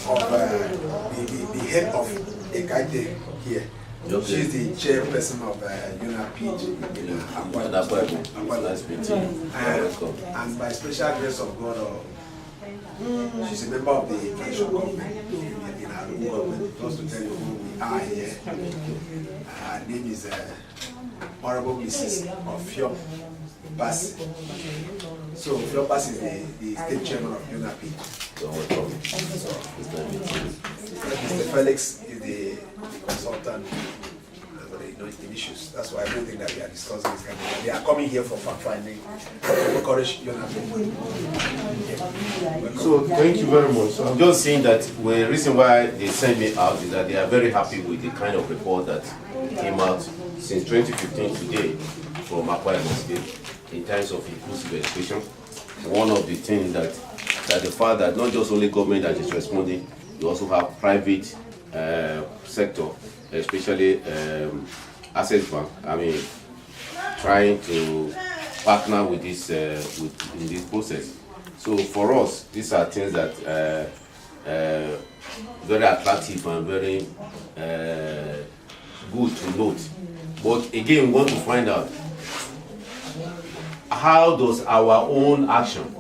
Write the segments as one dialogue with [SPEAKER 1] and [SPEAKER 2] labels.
[SPEAKER 1] of the head of Ekaite here. Okay. She's the chairperson of Junapwd in Junapwd. And by special grace of God, she's a member of the national government in our local government. Just to tell you who we are here. Her name is Honorable Mrs. Ofiom Bass. So Ofiom Bass is the state chairman of Junapwd. Mr. Felix is the consultant in issues. That's why everything that we are discussing is coming. They are coming here for fact finding to encourage Junapwd.
[SPEAKER 2] So thank you very much. So I'm just saying that the reason why they sent me out is that they are very happy with the kind of report that came out since 2015 today from Akwa Ibom State in terms of inclusive education. One of the things that the fact that not just only government that is responding, you also have private sector, especially Access Bank. I mean, trying to partner with this in this process. So for us, these are things that very attractive and very good to note. But again, we want to find out how does our own action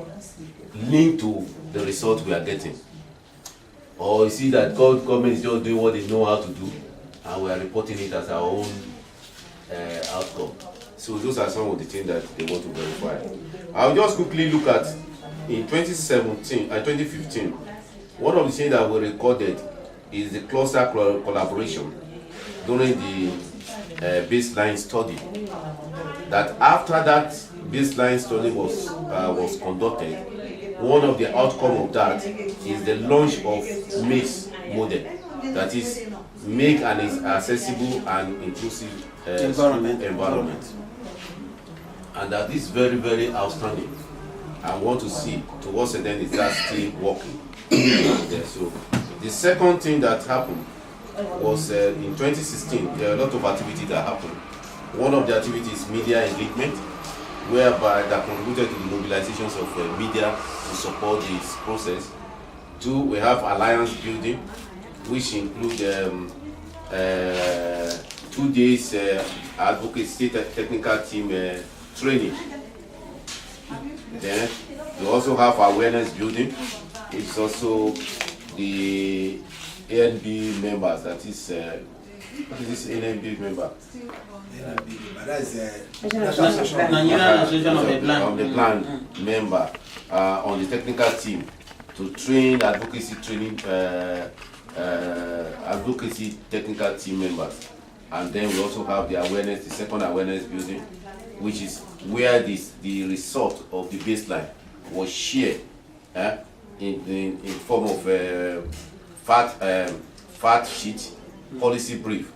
[SPEAKER 2] link to the result we are getting, or you see that government is just doing what they know how to do, and we are reporting it as our own outcome. So those are some of the things that they want to verify. I'll just quickly look at in 2015, one of the things that we recorded is the cluster collaboration during the baseline study. That after that baseline study was conducted, one of the outcome of that is the launch of MACE model, that is, make an accessible and inclusive environment. And that is very, very outstanding. I want to see to what extent is that still working. So the second thing that happened was in 2016, there are a lot of activity that happened. One of the activities, media engagement, whereby that contributed to the mobilizations of media to support this process. Two, we have alliance building, which include 2 days advocacy technical team training. Then we also have awareness building, which is also the ANB members, that is what is this ANB member?
[SPEAKER 1] That is
[SPEAKER 2] on the plan member on the technical team to train advocacy technical team members. And then we also have the awareness, the second awareness building, which is where the result of the baseline was shared in form of fact sheet, policy brief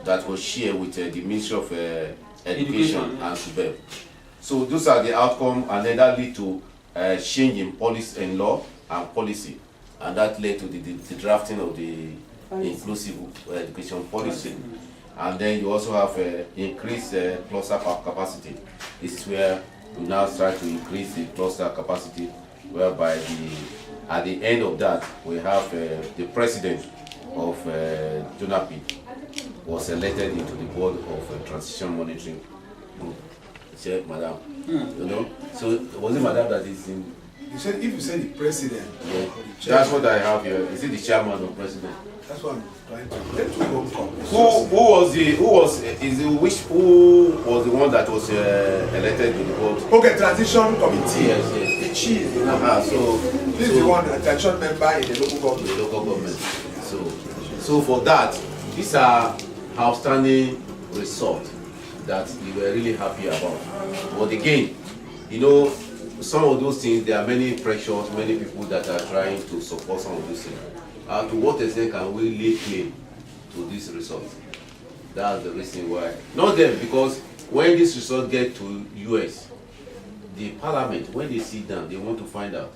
[SPEAKER 2] that was shared with the Ministry of Education and SUBEB. So those are the outcome, and then that lead to change in policy and law and policy, and that led to the drafting of the inclusive education policy. And then you also have increased cluster capacity. This is where we now start to increase the cluster capacity, whereby at the end of that we have the president of Junapwd was elected into the board of transition monitoring group. Say, madam, you know. So was it madam that is in?
[SPEAKER 1] You said if you say the president.
[SPEAKER 2] Yeah. That's what I have here. Is it the chairman or president?
[SPEAKER 1] That's what I'm trying to let you go.
[SPEAKER 2] Who was the one that was elected to the board?
[SPEAKER 1] Okay, transition committee.
[SPEAKER 2] Yes.
[SPEAKER 1] The chief.
[SPEAKER 2] So
[SPEAKER 1] this is the one, the transition member in the local government.
[SPEAKER 2] The local government. So for that, these are outstanding results that we were really happy about. But again, you know, some of those things, there are many pressures, many people that are trying to support some of these things. To what extent can we lay claim to this result? That's the reason why. Not them, because when this result get to US, the parliament, when they sit down, they want to find out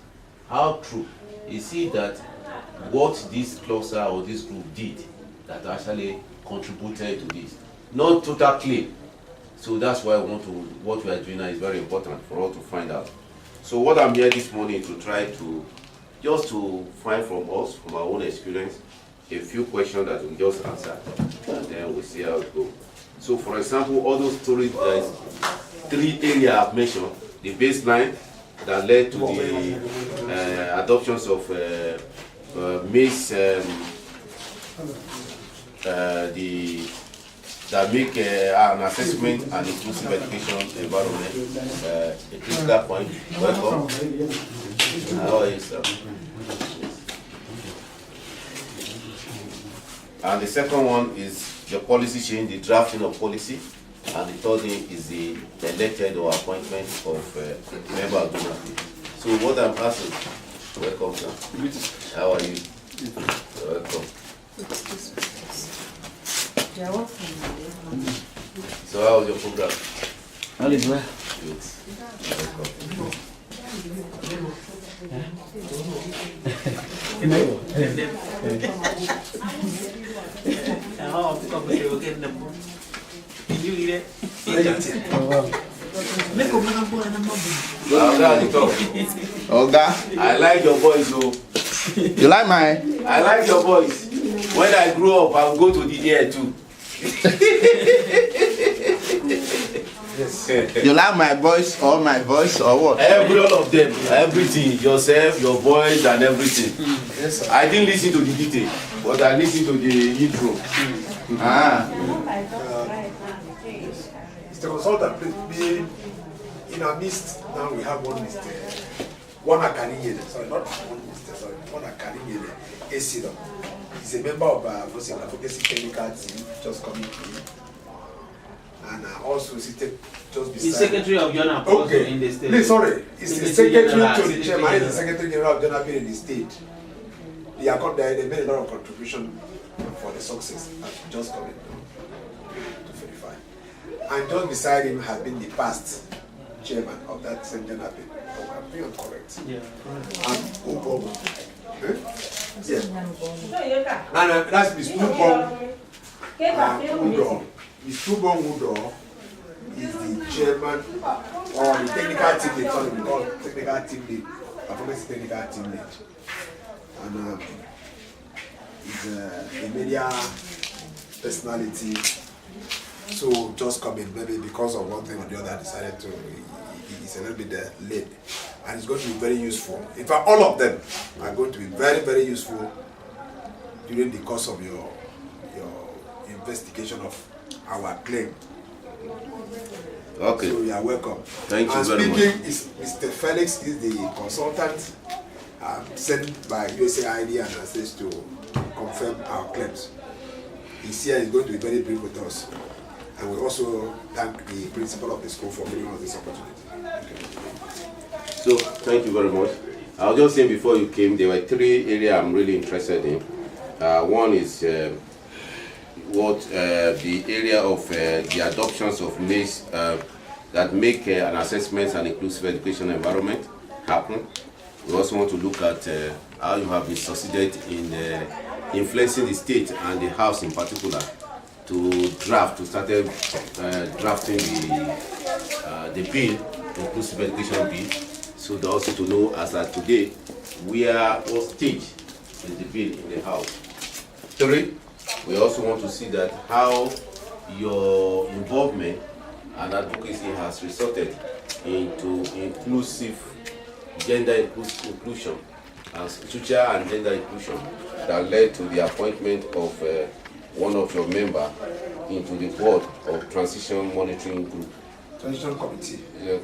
[SPEAKER 2] how true is it that what this cluster or this group did that actually contributed to this. Not total claim. So that's why what we are doing now is very important for us to find out. So what I'm here this morning to try to just to find from us, from our own experience, a few questions that we just answer, and then we'll see how it goes. So, for example, all those three areas I've mentioned, the baseline that led to the adoptions of maize, that make an assessment and inclusive education environment a critical point. Welcome. How are you, sir? And the second one is the policy change, the drafting of policy. And the third thing is the elected or appointment of member of Junapwd. So what I'm asking, welcome, sir. How are you? Welcome. So how was your program?
[SPEAKER 3] All is well.
[SPEAKER 2] Good.
[SPEAKER 3] Oga,
[SPEAKER 2] I like your voice, oh.
[SPEAKER 3] you like my?
[SPEAKER 2] I like your voice. When I grow up, I'll go to the air too.
[SPEAKER 3] You like my voice or what?
[SPEAKER 2] All of them, everything, yourself, your voice, and everything. Yes, I didn't listen to the detail, but I listened to the intro.
[SPEAKER 1] Mr. Consultant, please be in our midst. Now we have one Mr. One Akari, sorry, not one Mr. Sorry, one Akari Esido. He's a member of advocacy technical team, just coming in. And also seated just beside.
[SPEAKER 4] He's secretary of Junapwd in the state.
[SPEAKER 1] Please, sorry. He's the secretary to the chairman. He's the secretary general of Junapwd in the state. They made a lot of contribution for the success. I'm just coming now to verify. And just beside him has been the past chairman of that same Junapwd. I'm being correct.
[SPEAKER 4] Yeah.
[SPEAKER 1] And Ubo. Yes. And that's Miss Ubo. Udo. Miss Ubo Udo is the chairman or the technical team lead. Sorry, we call technical team lead. Performance technical team lead. And he's a media personality. So just coming, maybe because of one thing or the other, decided to. He's a little bit late, and it's going to be very useful. In fact, all of them are going to be very, very useful during the course of your investigation of our claim.
[SPEAKER 2] Okay.
[SPEAKER 1] So you are welcome.
[SPEAKER 2] Thank you very much.
[SPEAKER 1] Speaking is Mr. Felix, is the consultant sent by USAID and assist to confirm our claims. He's here. He's going to be very brief with us. And we also thank the principal of the school for giving us this opportunity.
[SPEAKER 2] So, thank you very much. I was just saying before you came, there were three areas I'm really interested in. One is the area of the adoptions of maize that make an assessment and inclusive education environment happen. We also want to look at how you have been succeeded in influencing the state and the House in particular to start drafting the bill, inclusive education bill, so that also to know as at today what stage is the bill in the House. Three, we also want to see that how your involvement and advocacy has resulted into gender inclusion and social and gender inclusion that led to the appointment of one of your members into the board of Transition Monitoring Group.
[SPEAKER 1] Transition Committee.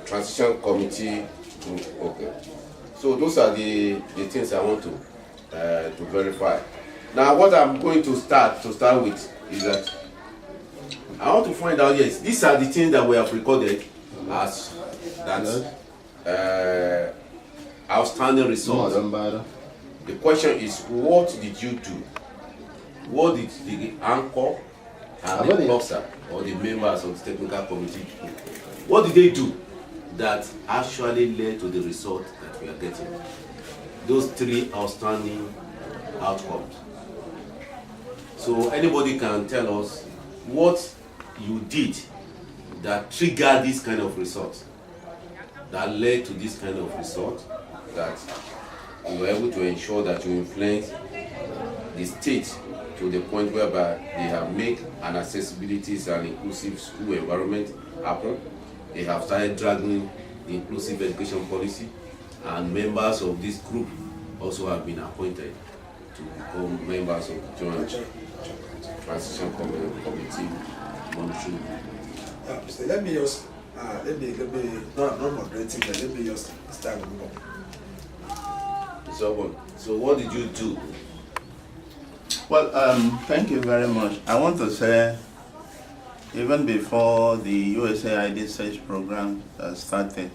[SPEAKER 2] Transition Committee Group. Okay. So those are the things I want to verify. Now, what I'm going to start with is that I want to find out. Yes, these are the things that we have recorded as that outstanding results. The question is, what did you do? What did the anchor and the cluster or the members of the technical committee do? What did they do that actually led to the result that we are getting? Those three outstanding outcomes. So anybody can tell us what you did that triggered this kind of result, that led to this kind of result, that you are able to ensure that you influence the state to the point whereby they have made an accessibility and inclusive school environment happen. They have started dragging the inclusive education policy, and members of this group also have been appointed to become members of the Joint Transition Committee monitoring.
[SPEAKER 1] Mr. Let me just, not moderating, but let me just start with more.
[SPEAKER 2] So what did you do?
[SPEAKER 3] Well, thank you very much. I want to say, even before the USAID search program started,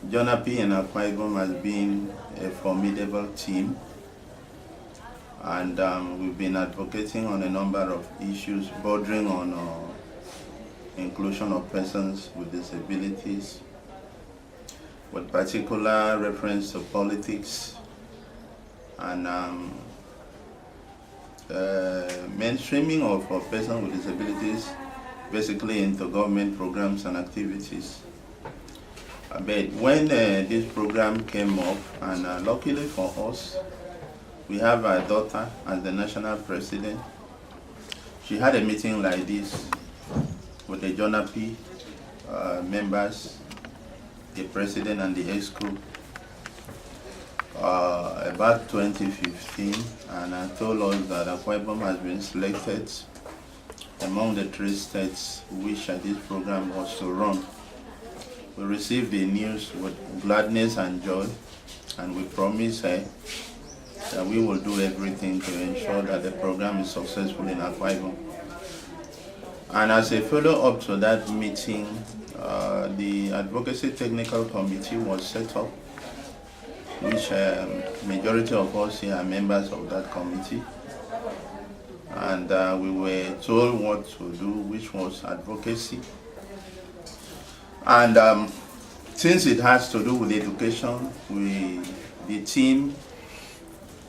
[SPEAKER 3] Junapwd and Akwa Ibom has been a formidable team, and we've been advocating on a number of issues bordering on inclusion of persons with disabilities, with particular reference to politics and mainstreaming of persons with disabilities basically into government programs and activities. But when this program came up, and luckily for us, we have our daughter as the national president. She had a meeting like this with the Junapwd members, the president and the ex-group about 2015, and told us that Akwa Ibom has been selected among the 3 states which this program was to run. We received the news with gladness and joy, and we promise her that we will do everything to ensure that the program is successful in Akwa Ibom. And as a follow-up to that meeting, the Advocacy Technical Committee was set up, which majority of us here are members of that committee. And we were told what to do, which was advocacy. And since it has to do with education, the team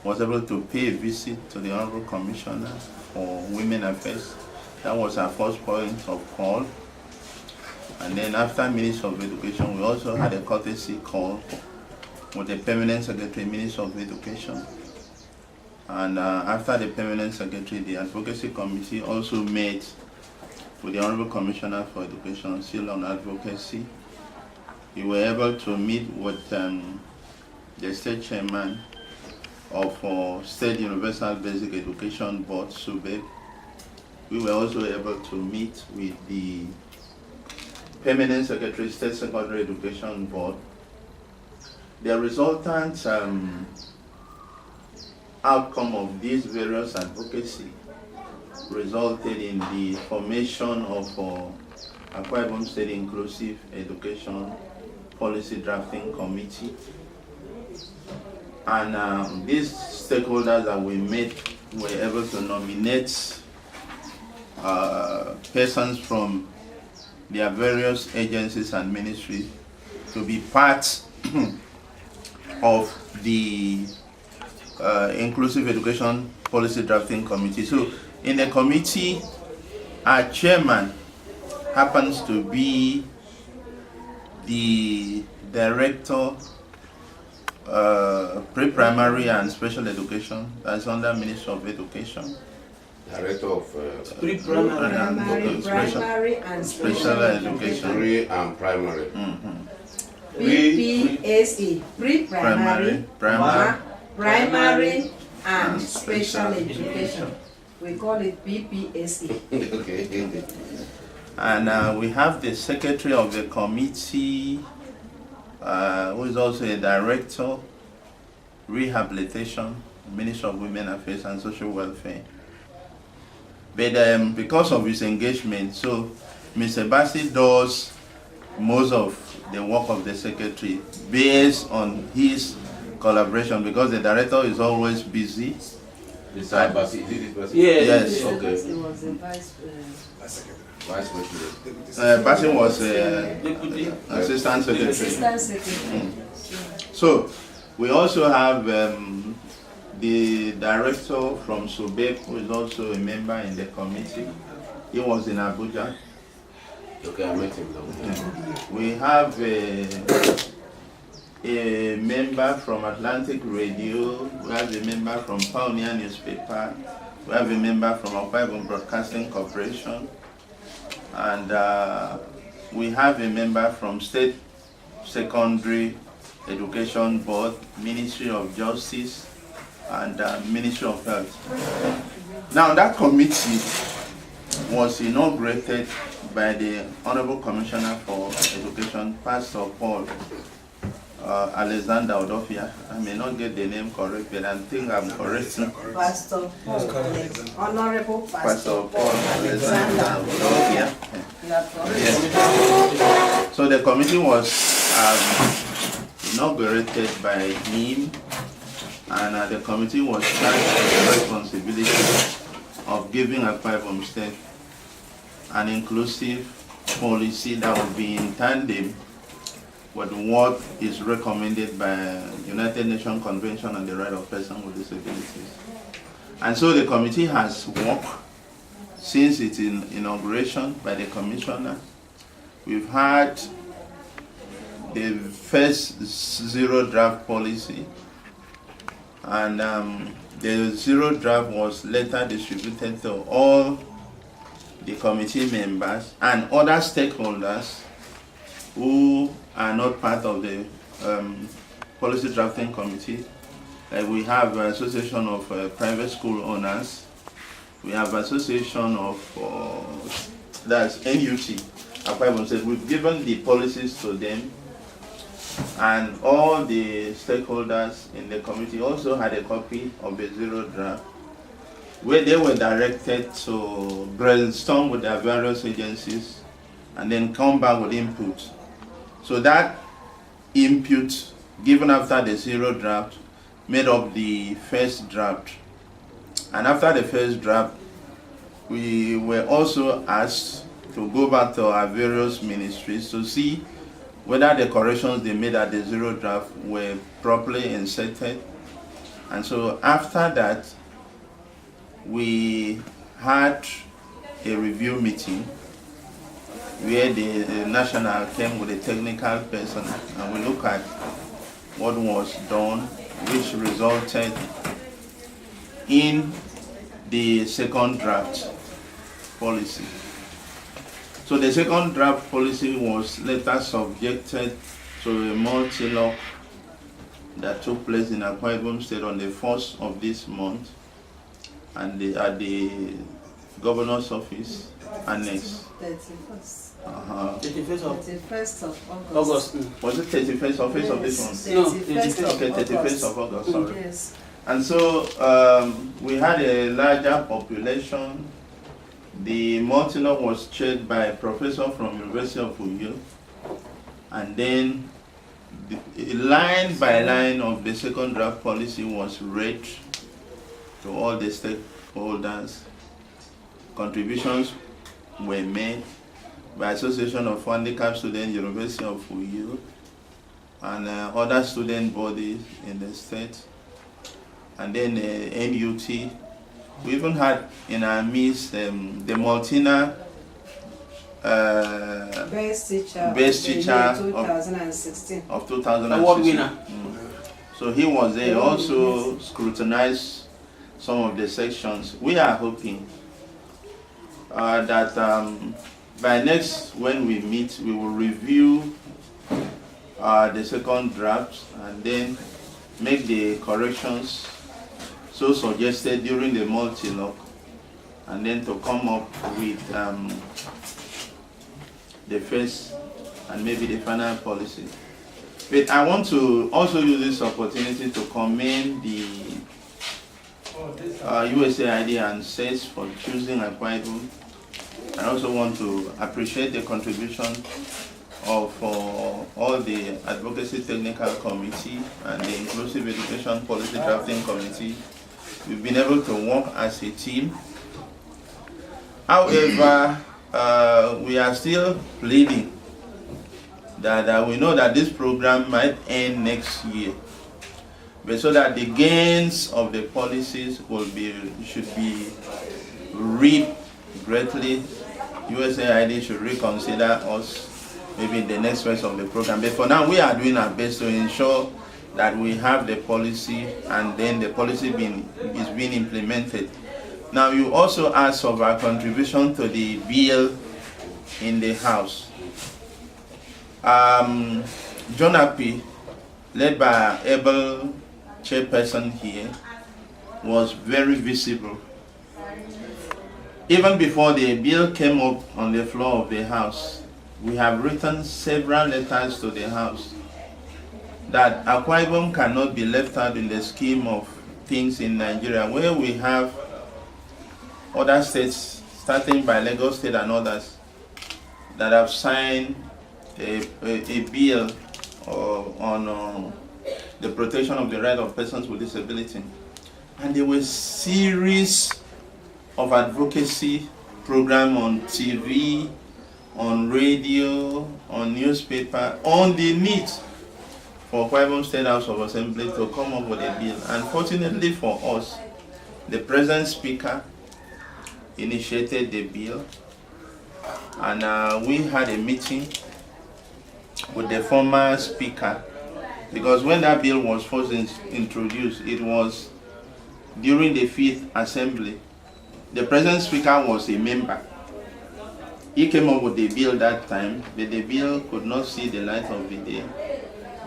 [SPEAKER 3] was able to pay a visit to the Honorable Commissioner for Women Affairs. That was our first point of call. And then after Minister of Education, we also had a courtesy call with the Permanent Secretary, Minister of Education. And after the Permanent Secretary, the Advocacy Committee also met with the Honorable Commissioner for Education, still on advocacy. We were able to meet with the State Chairman of State Universal Basic Education Board, SUBEB. We were also able to meet with the Permanent Secretary, State Secondary Education Board. The resultant outcome of these various advocacy resulted in the formation of Akwa Ibom State Inclusive Education Policy Drafting Committee. And these stakeholders that we met were able to nominate persons from their various agencies and ministries to be part of the Inclusive Education Policy Drafting Committee. So in the committee, our chairman happens to be the director pre-primary and special education, that's under Ministry of Education.
[SPEAKER 2] Director of
[SPEAKER 5] primary and special education.
[SPEAKER 2] Pre and primary.
[SPEAKER 5] PPSE, pre-primary, primary and special education. We call it PPSE.
[SPEAKER 2] Okay.
[SPEAKER 3] And we have the secretary of the committee, who is also a director, rehabilitation, Minister of Women Affairs and Social Welfare. But because of his engagement, so Mr. Bassi does most of the work of the secretary based on his collaboration, because the director is always busy.
[SPEAKER 2] Mr. Bassi, is it this person?
[SPEAKER 4] Yeah.
[SPEAKER 3] Yes.
[SPEAKER 2] Okay.
[SPEAKER 5] He was the vice
[SPEAKER 2] Vice President.
[SPEAKER 3] Bassi was
[SPEAKER 4] Deputy.
[SPEAKER 3] assistant secretary.
[SPEAKER 5] assistant secretary.
[SPEAKER 3] So we also have the director from SUBEB, who is also a member in the committee. He was in Abuja.
[SPEAKER 2] Okay, I met him.
[SPEAKER 3] We have a member from Atlantic Radio, we have a member from Pioneer Newspaper, we have a member from Akwa Ibom Broadcasting Corporation, and we have a member from State Secondary Education Board, Ministry of Justice, and Ministry of Health. Now that committee was inaugurated by the Honorable Commissioner for Education, Pastor Paul Alexander Odofia. I may not get the name correct, but I think I'm correct.
[SPEAKER 5] Pastor Paul, Honorable
[SPEAKER 3] Pastor Paul
[SPEAKER 5] Alexander
[SPEAKER 3] Odofia.
[SPEAKER 5] You are correct.
[SPEAKER 3] Yes. So the committee was inaugurated by him, and the committee was charged with the responsibility of giving Akwa Ibom State an inclusive policy that will be in tandem with what is recommended by United Nations Convention on the Right of Persons with Disabilities. And so the committee has worked since its inauguration by the commissioner. We've had the first zero draft policy, and the zero draft was later distributed to all the committee members and other stakeholders who are not part of the policy drafting committee. We have Association of Private School Owners, we have Association of, that's NUT, Akwa Ibom State. We've given the policies to them, and all the stakeholders in the committee also had a copy of the zero draft, where they were directed to brainstorm with their various agencies and then come back with input. So that input given after the zero draft made up the first draft. And after the first draft, we were also asked to go back to our various ministries to see whether the corrections they made at the zero draft were properly inserted. And so after that, we had a review meeting where the national came with a technical person, and we looked at what was done, which resulted in the second draft policy. So the second draft policy was later subjected to a multi-lock that took place in Akwa Ibom State on the 1st of this month, and at the governor's office annex.
[SPEAKER 5] 31st.
[SPEAKER 4] 31st of
[SPEAKER 5] August.
[SPEAKER 4] August.
[SPEAKER 3] Was it 31st of this month?
[SPEAKER 4] No,
[SPEAKER 5] 31st of
[SPEAKER 3] Okay, 31st of August, sorry.
[SPEAKER 5] Yes.
[SPEAKER 3] And so we had a larger population. The multi-law was chaired by a professor from University of Uyo, and then line by line of the second draft policy was read to all the stakeholders. Contributions were made by Association of Handicapped Students, University of Uyo, and other student bodies in the state, and then NUT. We even had in our midst the Maltina
[SPEAKER 5] Best teacher
[SPEAKER 3] of
[SPEAKER 5] 2016.
[SPEAKER 3] of 2016.
[SPEAKER 4] Award winner.
[SPEAKER 3] So he was there, also scrutinized some of the sections. We are hoping that by next, when we meet, we will review the second draft and then make the corrections so suggested during the multi-lock, and then to come up with the first and maybe the final policy. But I want to also use this opportunity to commend the USAID and SES for choosing Akwa Ibom. I also want to appreciate the contribution of all the Advocacy Technical Committee and the Inclusive Education Policy Drafting Committee. We've been able to work as a team. However, we are still pleading that we know that this program might end next year, but so that the gains of the policies should be reaped greatly, USAID should reconsider us maybe in the next phase of the program. But for now, we are doing our best to ensure that we have the policy and then the policy is being implemented. Now, you also asked of our contribution to the bill in the House. Junapwd, led by our able chairperson here, was very visible. Even before the bill came up on the floor of the House, we have written several letters to the House that Akwa Ibom cannot be left out in the scheme of things in Nigeria, where we have other states, starting by Lagos State and others, that have signed a bill on the protection of the rights of persons with disability. And there were series of advocacy programs on TV, on radio, on newspaper, on the need for Akwa Ibom State House of Assembly to come up with a bill. Unfortunately for us, the present speaker initiated the bill, and we had a meeting with the former speaker, because when that bill was first introduced, it was during the 5th Assembly. The present speaker was a member. He came up with the bill that time, but the bill could not see the light of the day.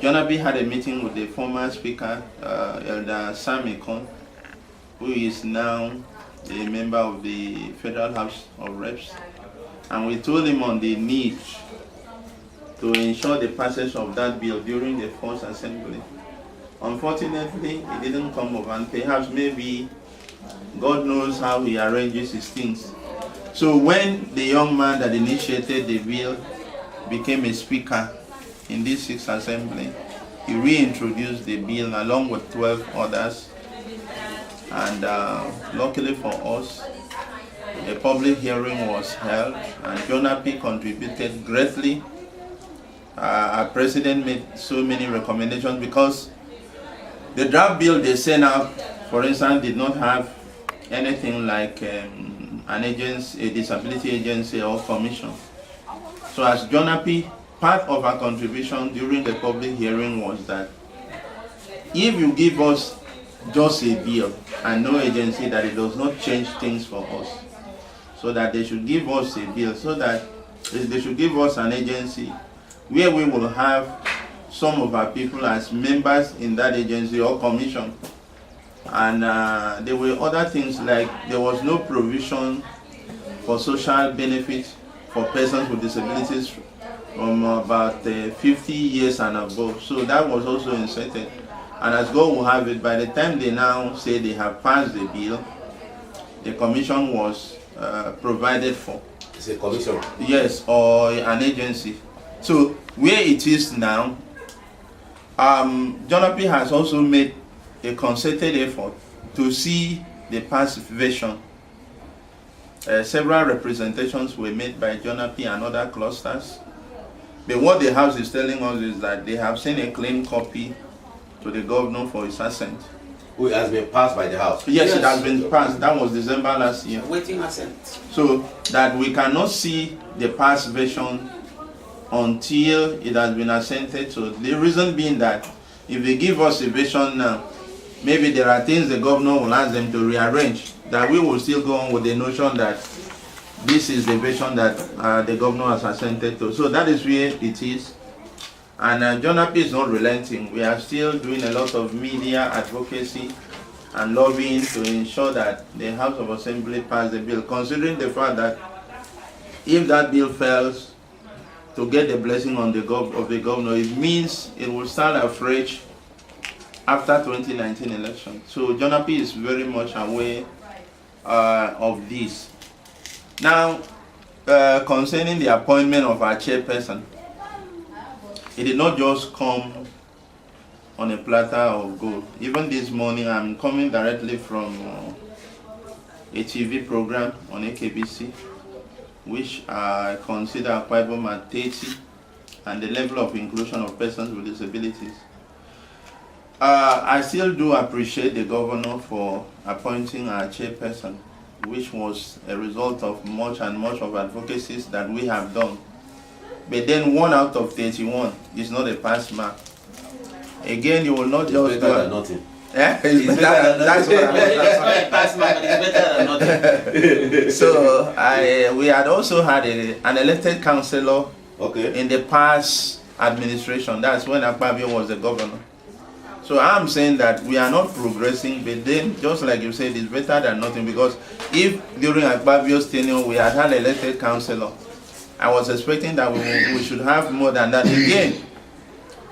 [SPEAKER 3] Junapwd had a meeting with the former speaker, Elder Sam Ekon, who is now a member of the Federal House of Reps, and we told him on the need to ensure the passage of that bill during the first assembly. Unfortunately, it didn't come up, and perhaps maybe God knows how he arranges his things. So when the young man that initiated the bill became a speaker in this 6th assembly, he reintroduced the bill along with 12 others. And luckily for us, a public hearing was held, and Junapwd contributed greatly. Our president made so many recommendations, because the draft bill they sent out, for instance, did not have anything like an agency, a disability agency or commission. So as Junapwd, part of our contribution during the public hearing was that if you give us just a bill and no agency, that it does not change things for us. So that they should give us a bill, so that they should give us an agency where we will have some of our people as members in that agency or commission. And there were other things, like there was no provision for social benefits for persons with disabilities from about 50 years and above. So that was also inserted. And as God will have it, by the time they now say they have passed the bill, the commission was provided for.
[SPEAKER 2] It's a commission?
[SPEAKER 3] Yes, or an agency. So where it is now, Junapwd has also made a concerted effort to see the past version. Several representations were made by Junapwd and other clusters. But what the House is telling us is that they have sent a clean copy to the governor for his assent.
[SPEAKER 2] Who has been passed by the House?
[SPEAKER 3] Yes, it has been passed. That was December last year.
[SPEAKER 4] Waiting assent.
[SPEAKER 3] So that we cannot see the past version until it has been assented to. The reason being that if they give us a version now, maybe there are things the governor will ask them to rearrange, that we will still go on with the notion that this is the version that the governor has assented to. So that is where it is. And Junapwd is not relenting. We are still doing a lot of media advocacy and lobbying to ensure that the House of Assembly pass the bill, considering the fact that if that bill fails to get the blessing on the of the governor, it means it will start afresh after 2019 election. So Junapwd is very much aware of this. Now, concerning the appointment of our chairperson, it did not just come on a platter of gold. Even this morning, I'm coming directly from a TV program on AKBC, which I consider Akwa Ibom at 30, and the level of inclusion of persons with disabilities. I still do appreciate the governor for appointing our chairperson, which was a result of much of advocacies that we have done. but then 1 out of 31 is not a pass mark. Again, you will not
[SPEAKER 2] It's
[SPEAKER 3] just
[SPEAKER 2] better than nothing.
[SPEAKER 3] Yeah, it's better. That's what I
[SPEAKER 4] Pass mark, but it's better than nothing.
[SPEAKER 3] So we had also had an elected councillor
[SPEAKER 2] Okay.
[SPEAKER 3] in the past administration. That's when Akpabio was the governor. So I'm saying that we are not progressing, but then just like you said, it's better than nothing, because if during Akpabio's tenure we had an elected councillor, I was expecting that we should have more than that. Again,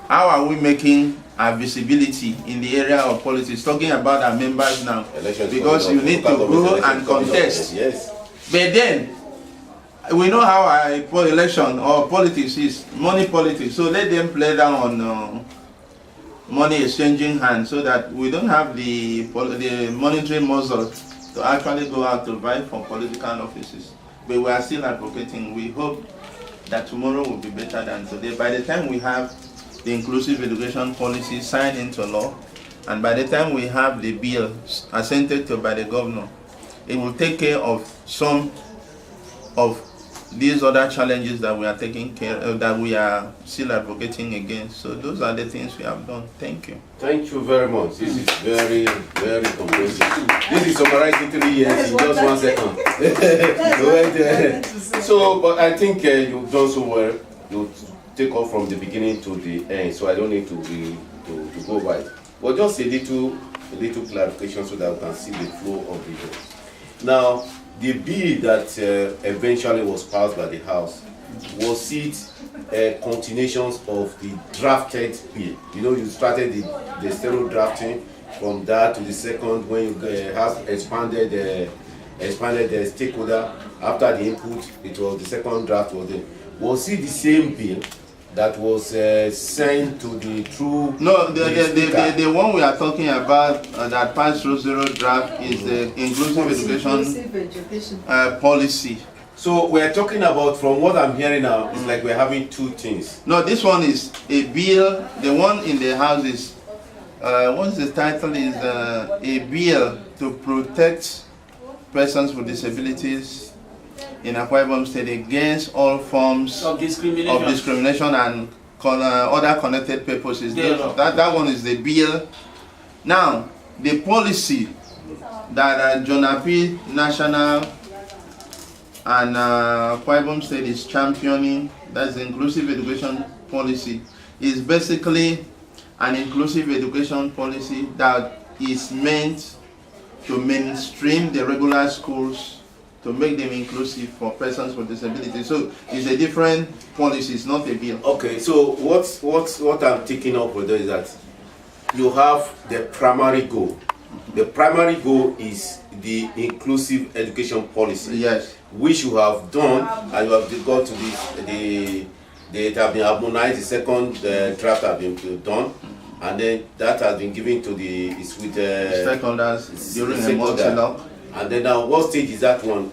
[SPEAKER 3] how are we making our visibility in the area of politics? Talking about our members now,
[SPEAKER 2] Elections
[SPEAKER 3] because you need to go and contest.
[SPEAKER 2] Yes.
[SPEAKER 3] But then, we know how our election or politics is, money politics. So let them play down on money exchanging hands, so that we don't have the monetary muscle to actually go out to vie for political offices. But we are still advocating. We hope that tomorrow will be better than today. By the time we have the inclusive education policy signed into law, and by the time we have the bill assented to by the governor, it will take care of some of these other challenges that we are taking care of, that we are still advocating against. So those are the things we have done. Thank you.
[SPEAKER 2] Thank you very much. This is very, very comprehensive. This is summarizing 3 years in just 1 second. So, but I think you've done so well. You take off from the beginning to the end, so I don't need to go right. But just a little clarification so that we can see the flow of the bill. Now, the bill that eventually was passed by the House, was it continuations of the drafted bill? You know, you started the stereo drafting, from that to the second, when you have expanded the stakeholder. After the input, it was the second draft. Was it the same bill that was sent to the true?
[SPEAKER 3] No, the one we are talking about that passed through zero draft is the inclusive education policy.
[SPEAKER 2] So we're talking about, from what I'm hearing now, it's like we're having two things.
[SPEAKER 3] No, this one is a bill. The one in the House is, what's the title, is a bill to protect persons with disabilities in Akwa Ibom State against all forms
[SPEAKER 4] Of discrimination
[SPEAKER 3] and other connected purposes. That one is the bill. Now, the policy that Junapwd National and Akwa Ibom State is championing, that's the inclusive education policy, is basically an inclusive education policy that is meant to mainstream the regular schools, to make them inclusive for persons with disabilities. So it's a different policy, it's not a bill.
[SPEAKER 2] Okay, so what I'm taking up with is that you have the primary goal. The primary goal is the inclusive education policy.
[SPEAKER 3] Yes.
[SPEAKER 2] Which you have done, and you have got to this, they have been harmonized. The second draft has been done, and then that has been given to the
[SPEAKER 3] stakeholders during a multi-law.
[SPEAKER 2] And then now, what stage is that one?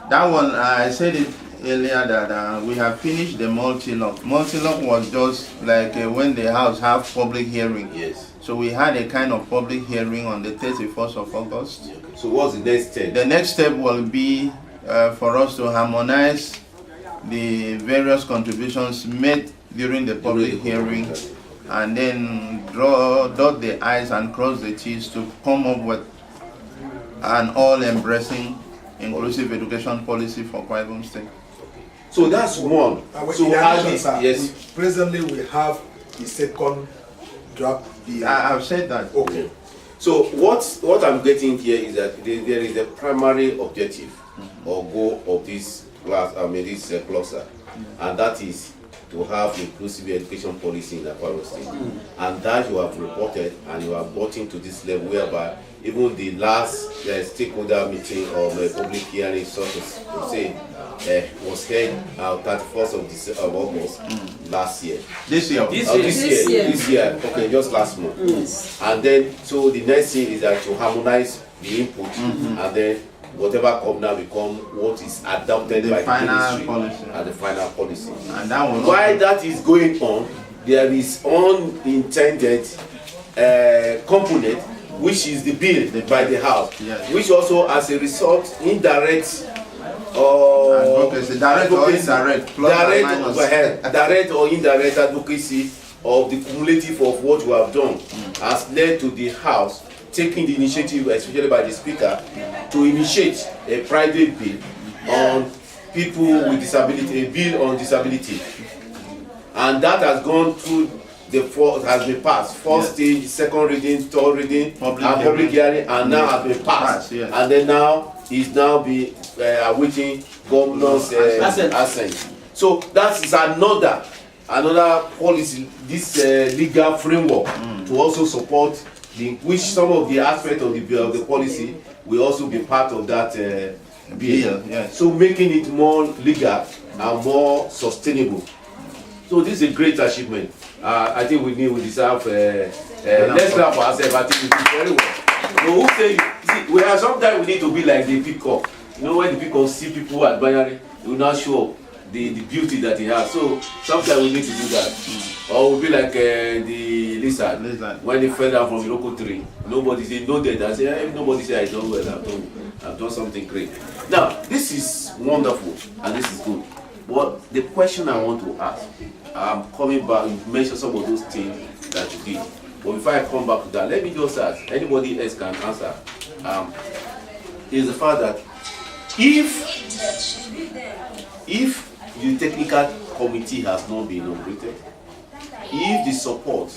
[SPEAKER 3] That one, I said it earlier that we have finished the multi-law. Multi-law was just like when the House have public hearing.
[SPEAKER 2] Yes.
[SPEAKER 3] So we had a kind of public hearing on the 31st of August.
[SPEAKER 2] Okay. So what's the next step?
[SPEAKER 3] The next step will be for us to harmonize the various contributions made during the public hearing, and then dot the I's and cross the T's to come up with an all-embracing inclusive education policy for Akwa Ibom State.
[SPEAKER 2] So that's one. So
[SPEAKER 1] yes. Presently we have the second draft bill.
[SPEAKER 3] I've said that.
[SPEAKER 1] Okay.
[SPEAKER 2] So what I'm getting here is that there is a primary objective or goal of this class, this cluster, and that is to have inclusive education policy in Akwa Ibom State. And that you have reported, and you have gotten to this level whereby even the last stakeholder meeting or public hearing, so to say, was held 31st of August last year.
[SPEAKER 3] This year?
[SPEAKER 2] This year. Okay, just last month.
[SPEAKER 5] Yes.
[SPEAKER 2] And then, so the next thing is that to harmonize the input, and then whatever comes now become what is adopted by the ministry
[SPEAKER 3] policy.
[SPEAKER 2] and the final policy.
[SPEAKER 3] And that will
[SPEAKER 2] While that is going on, there is unintended component, which is the bill by the House,
[SPEAKER 3] yes,
[SPEAKER 2] which also, as a result, indirect or
[SPEAKER 3] advocacy, direct or indirect, plus and minus.
[SPEAKER 2] Direct or indirect advocacy of the cumulative of what you have done has led to the House taking the initiative, especially by the Speaker, to initiate a private bill on people with disability, a bill on disability, and that has gone through the fourth, has been passed. First stage, second reading, third reading, public hearing, and now has been passed. And then now is now be awaiting governor's assent. So that is another policy, this legal framework to also support which some of the aspects of the policy will also be part of that bill.
[SPEAKER 3] Yes.
[SPEAKER 2] So making it more legal and more sustainable. So this is a great achievement. I think we deserve. Let's clap for ourselves. I think we did very well. So who say? See, we have sometimes we need to be like the peacock. You know, when the peacock see people admiring, they will not show the beauty that he has. So sometimes we need to do that. Or we'll be like the lizard. When they fell down from the local tree. Nobody say no dead. I say hey, nobody say I done well. I've done something great. Now this is wonderful and this is good. But the question I want to ask, I'm coming back. You mentioned some of those things that you did. But before I come back to that, let me just ask. Anybody else can answer. Is the fact that if the technical committee has not been inaugurated, if the support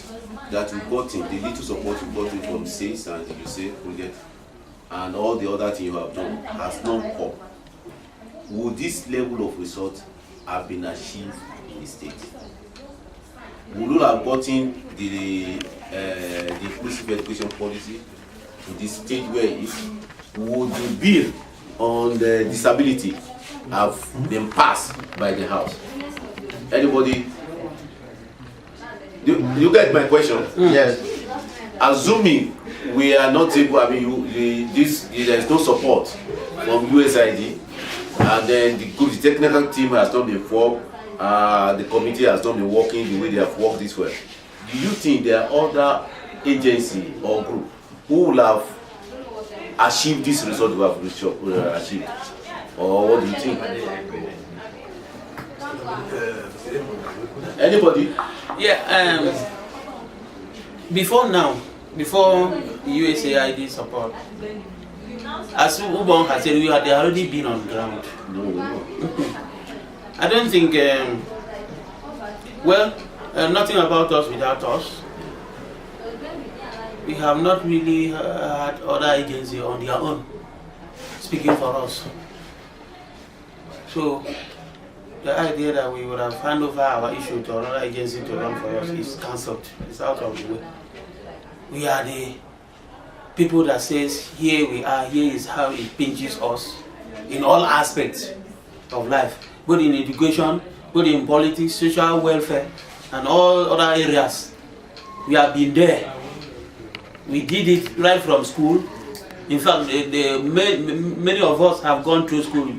[SPEAKER 2] that we got in, the little support we got in from SACE and the USAID project and all the other things you have done has not come, would this level of result have been achieved in the state? Would you have gotten the inclusive education policy to the stage where it is? Would the bill on the disability have been passed by the House? Anybody? You get my question?
[SPEAKER 3] Yes.
[SPEAKER 2] Assuming we are not able, I mean, there is no support from USAID, and then the technical team has not been formed, the committee has not been working the way they have worked this way. Do you think there are other agency or group who will have achieved this result we have achieved? Or what do you think? Anybody?
[SPEAKER 4] Yeah, before USAID support, as Ubon has said, they already been on the ground.
[SPEAKER 2] No.
[SPEAKER 4] I don't think, nothing about us without us. We have not really had other agencies on their own speaking for us. So the idea that we would have handed over our issue to another agency to run for us is cancelled. It's out of the way. We are the people that says, here we are, here is how it pinches us in all aspects of life, both in education, both in politics, social welfare, and all other areas. We have been there. We did it right from school. In fact, many of us have gone through school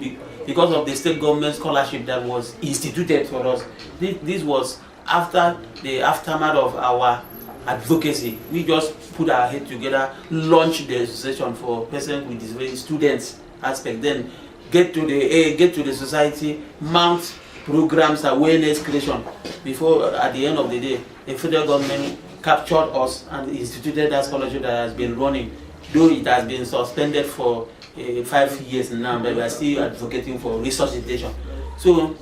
[SPEAKER 4] because of the state government scholarship that was instituted for us. This was after the aftermath of our advocacy. We just put our head together, launched the association for persons with disability, students aspect, then get to the society, mount programs, awareness creation. Before, at the end of the day, the federal government captured us and instituted that scholarship that has been running, though it has been suspended for 5 years now, but we are still advocating for resuscitation. So,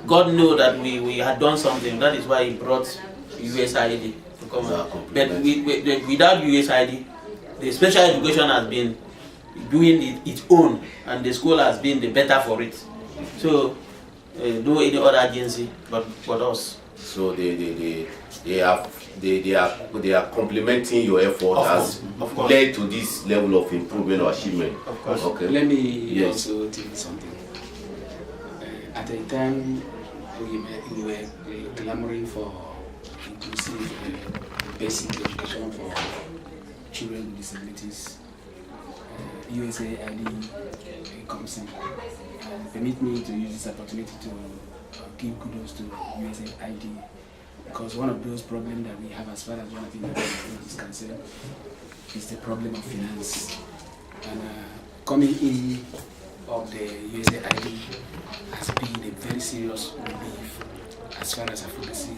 [SPEAKER 4] God knew that we had done something. That is why He brought USAID to come. But without USAID, the special education has been doing its own, and the school has been the better for it. So, no any other agency but us.
[SPEAKER 2] So they are complementing your effort as led to this level of improvement or achievement.
[SPEAKER 4] Of course.
[SPEAKER 2] Okay.
[SPEAKER 6] Let me also tell you something. At the time we were clamoring for inclusive basic education for children with disabilities, USAID comes in. Permit me to use this opportunity to give kudos to USAID, because one of those problems that we have as far as Junapwd is concerned is the problem of finance. And coming in of the USAID has been a very serious relief as far as advocacy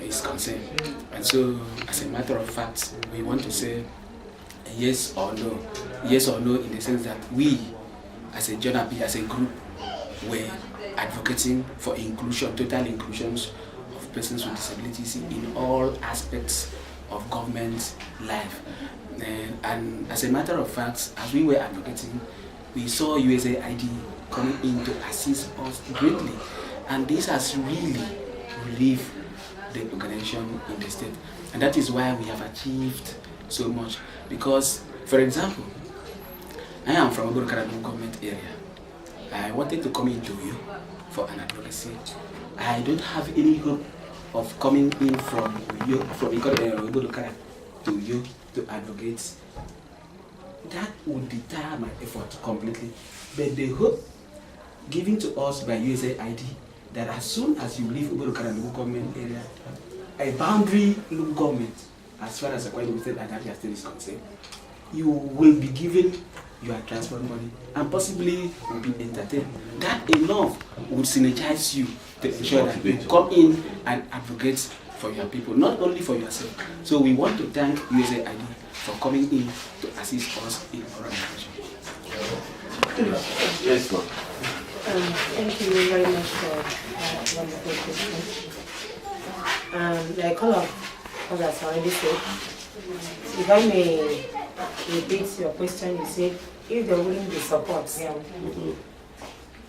[SPEAKER 6] is concerned. And so, as a matter of fact, we want to say yes or no. Yes or no in the sense that we, as a Junapwd, as a group, were advocating for inclusion, total inclusions of persons with disabilities in all aspects of government life. And as a matter of fact, as we were advocating, we saw USAID coming in to assist us greatly. And this has really relieved the organization in the state. And that is why we have achieved so much. Because, for example, I am from Ogorokara government area. I wanted to come into you for an advocacy. I don't have any hope of coming in from you, from Ogorokara to you to advocate. That would deter my effort completely. But the hope given to us by USAID that as soon as you leave Ogorokara government area, a boundary local government, as far as Akwa State and Abia State is concerned, you will be given your transport money and possibly will be entertained. That enough would synergize you to ensure that you come in and advocate for your people, not only for yourself. So we want to thank USAID for coming in to assist us in our organization.
[SPEAKER 2] Yes, ma'am.
[SPEAKER 7] Thank you very much for that wonderful question. Like all of others already said, if I may repeat your question, you said if there wouldn't be support.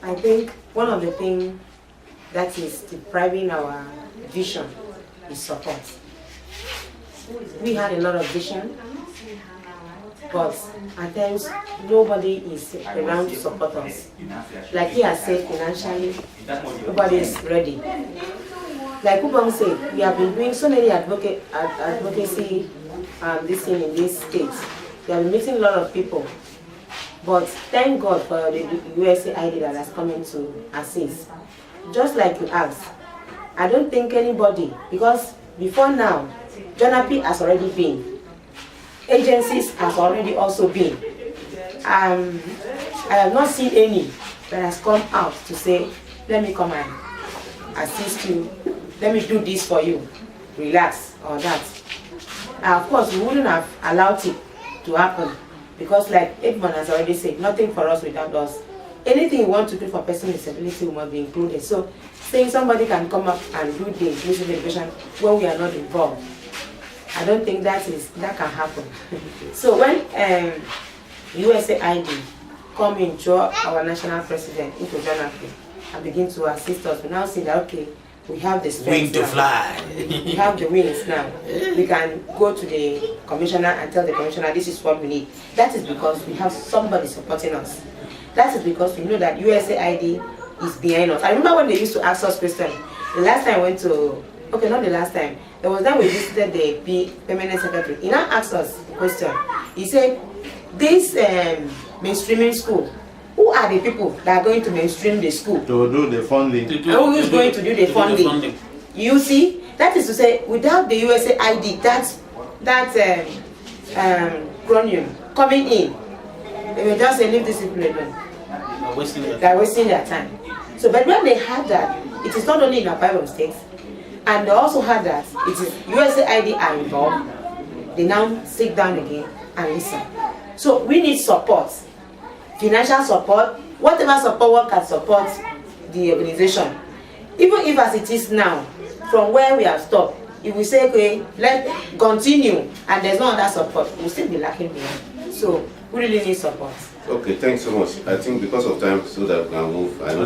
[SPEAKER 7] I think one of the things that is depriving our vision is support. We had a lot of vision, but at times nobody is around to support us. Like he has said, financially, nobody is ready. Like Ubang said, we have been doing so many advocacy this thing in this state. We have been meeting a lot of people. But thank God for the USAID that has come in to assist. Just like you asked, I don't think anybody, because before now, Junapwd has already been. Agencies has already also been. I have not seen any that has come out to say, let me come and assist you, let me do this for you, relax, or that. Of course, we wouldn't have allowed it to happen because like everyone has already said, nothing for us without us. Anything you want to do for person with disability must be included. So saying somebody can come up and do the inclusive education when we are not involved, I don't think that can happen. So when USAID come into our national president, into Junapwd, and begin to assist us, we now see that okay, we have the strength
[SPEAKER 4] Wing to fly.
[SPEAKER 7] We have the wings now. We can go to the commissioner and tell the commissioner this is what we need. That is because we have somebody supporting us. That is because we know that USAID is behind us. I remember when they used to ask us questions. The last time I went to, okay, not the last time, there was that we visited the permanent secretary. He now asked us a question. He said, this mainstreaming school, who are the people that are going to mainstream the school?
[SPEAKER 3] To do the funding.
[SPEAKER 7] Who is going to do the funding? You see, that is to say, without the USAID, that cronium coming in, they will just say, leave this people alone. They are wasting their time. So, but when they had that, it is not only in Akwa State, and they also had that it is USAID are involved. They now sit down again and listen. So we need support, financial support, whatever support one can support the organization. Even if as it is now, from where we have stopped, if we say okay, let's continue and there's no other support, we'll still be lacking behind. So we really need support.
[SPEAKER 2] Okay, thanks so much. I think because of time, so that we can move. I know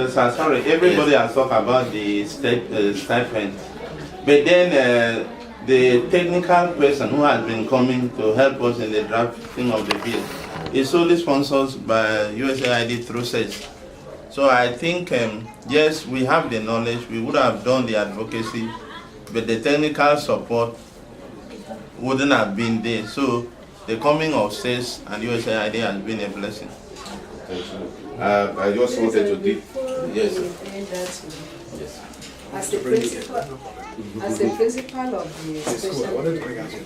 [SPEAKER 3] Sorry, everybody has talked about the stipend, but then the technical person who has been coming to help us in the drafting of the bill is solely sponsored by USAID through SES. So I think, yes, we have the knowledge, we would have done the advocacy, but the technical support wouldn't have been there. So the coming of SES and USAID has been a blessing.
[SPEAKER 2] I just wanted to do. Yes.
[SPEAKER 5] Yes. As the principal of the special education,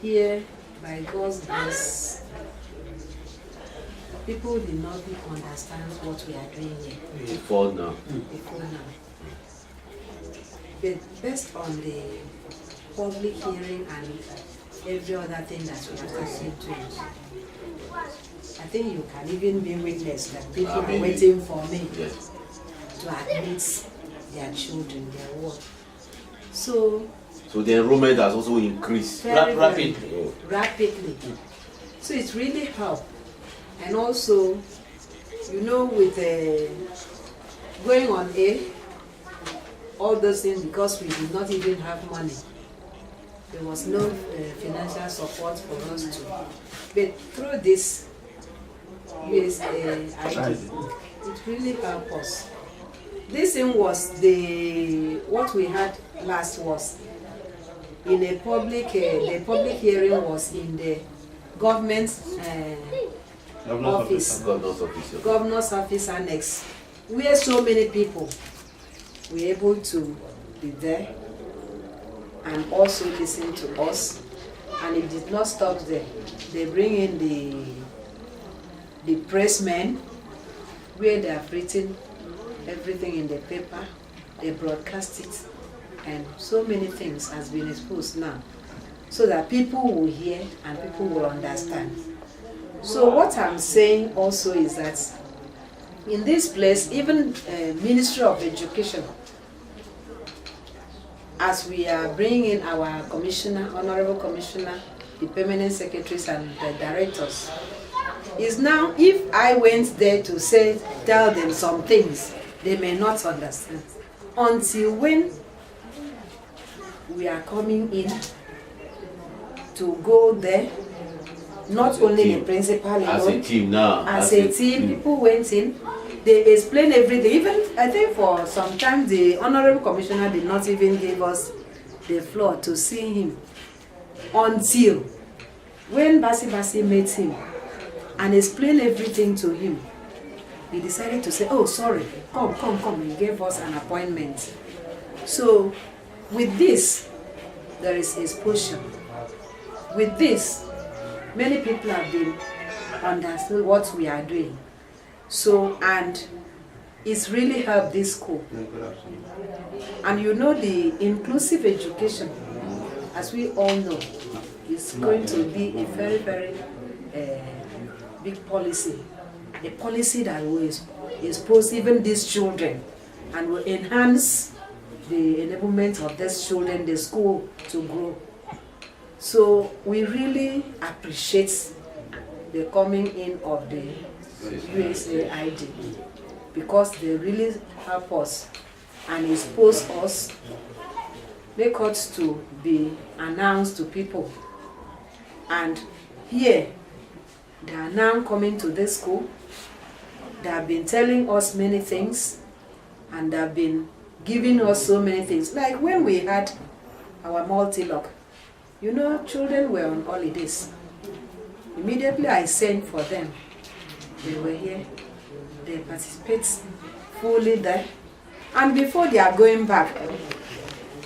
[SPEAKER 5] here by God's grace,
[SPEAKER 7] people did not understand what we are doing here.
[SPEAKER 2] Before now.
[SPEAKER 7] Before now. But based on the public hearing and every other thing that we are listening to, I think you can even be witness that people are waiting for me
[SPEAKER 2] Yes.
[SPEAKER 7] to admit their children, their work. So
[SPEAKER 2] the enrollment has also increased.
[SPEAKER 7] rapidly. So it's really helped. And also, you know, with going on all those things, because we did not even have money. There was no financial support for us to. But through this USA ID, it really helped us. This thing was what we had last was in a public, the public hearing was in the government's office, governor's office annex, where so many people were able to be there and also listen to us. And it did not stop there. They bring in the pressmen, where they have written everything in the paper, they broadcast it, and so many things has been exposed now, so that people will hear and people will understand. So what I'm saying also is that in this place, even Ministry of Education, as we are bringing in our commissioner, honorable commissioner, the permanent secretaries and the directors, is now, if I went there to tell them some things, they may not understand. Until when we are coming in to go there, not only the principal alone,
[SPEAKER 2] as a team now.
[SPEAKER 7] As a team, people went in, they explained everything. Even, I think for some time, the honorable commissioner did not even give us the floor to see him. Until when Basi met him and explained everything to him, he decided to say, oh, sorry, come. He gave us an appointment. So, with this, there is exposure. With this, many people have been understood what we are doing. So, and it's really helped this school. And you know, the inclusive education, as we all know, is going to be a very, very big policy. A policy that will expose even these children and will enhance the enablement of these children, the school, to grow. So we really appreciate the coming in of the USAID, because they really help us and expose us, make us to be announced to people. And here, they are now coming to this school. They have been telling us many things, and they have been giving us so many things. Like when we had our multi-lock, you know, children were on holidays. Immediately I sent for them. They were here. They participate fully there. And before they are going back,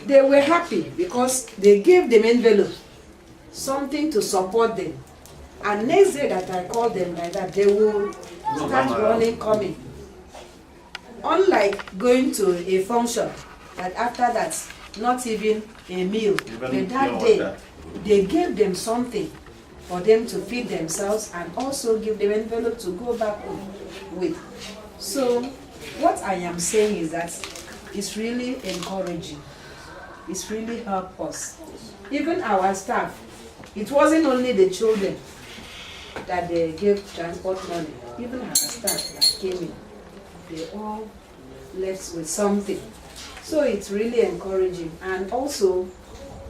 [SPEAKER 7] they were happy because they gave them envelope, something to support them. And next day that I called them like that, they will start running, coming. Unlike going to a function, that after that, not even a meal, but that day, they gave them something for them to feed themselves and also give them envelope to go back home with. So what I am saying is that it's really encouraging. It's really helped us. Even our staff, it wasn't only the children that they gave transport money. Even our staff that came in, they all left with something. So it's really encouraging. And also,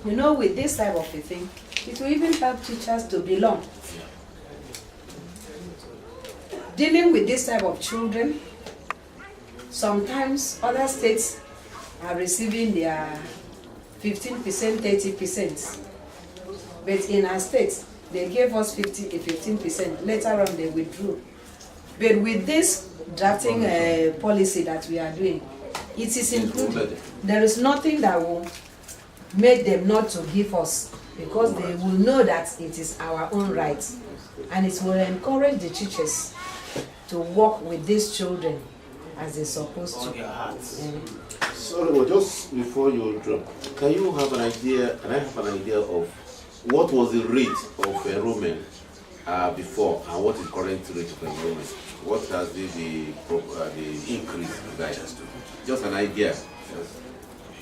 [SPEAKER 7] you know, with this type of a thing, it will even help teachers to belong. Dealing with this type of children, sometimes other states are receiving their 15%, 30%. But in our state, they gave us 15%. Later on, they withdrew. But with this drafting policy that we are doing, it is included. There is nothing that will make them not to give us, because they will know that it is our own right. And it will encourage the teachers
[SPEAKER 5] to work with these children as they're supposed
[SPEAKER 4] On
[SPEAKER 5] to.
[SPEAKER 4] their hearts.
[SPEAKER 2] Sorry, but just before you drop, can you have an idea, can I have an idea of what was the rate of enrollment before and what is current rate of enrollment? What has been the increase like? Just an idea.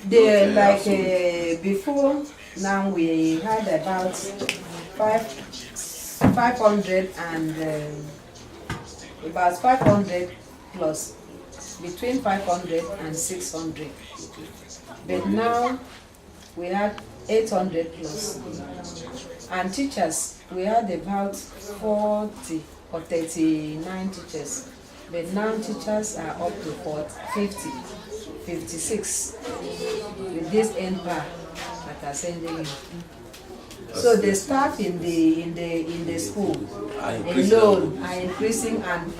[SPEAKER 5] They like before now we had about 500 and about 500 plus, between 500 and 600. But now we had 800 plus. And teachers, we had about 40 or 39 teachers. But now teachers are up to 50, 56 with this NPA that are sending you. So the staff in the school alone are increasing, and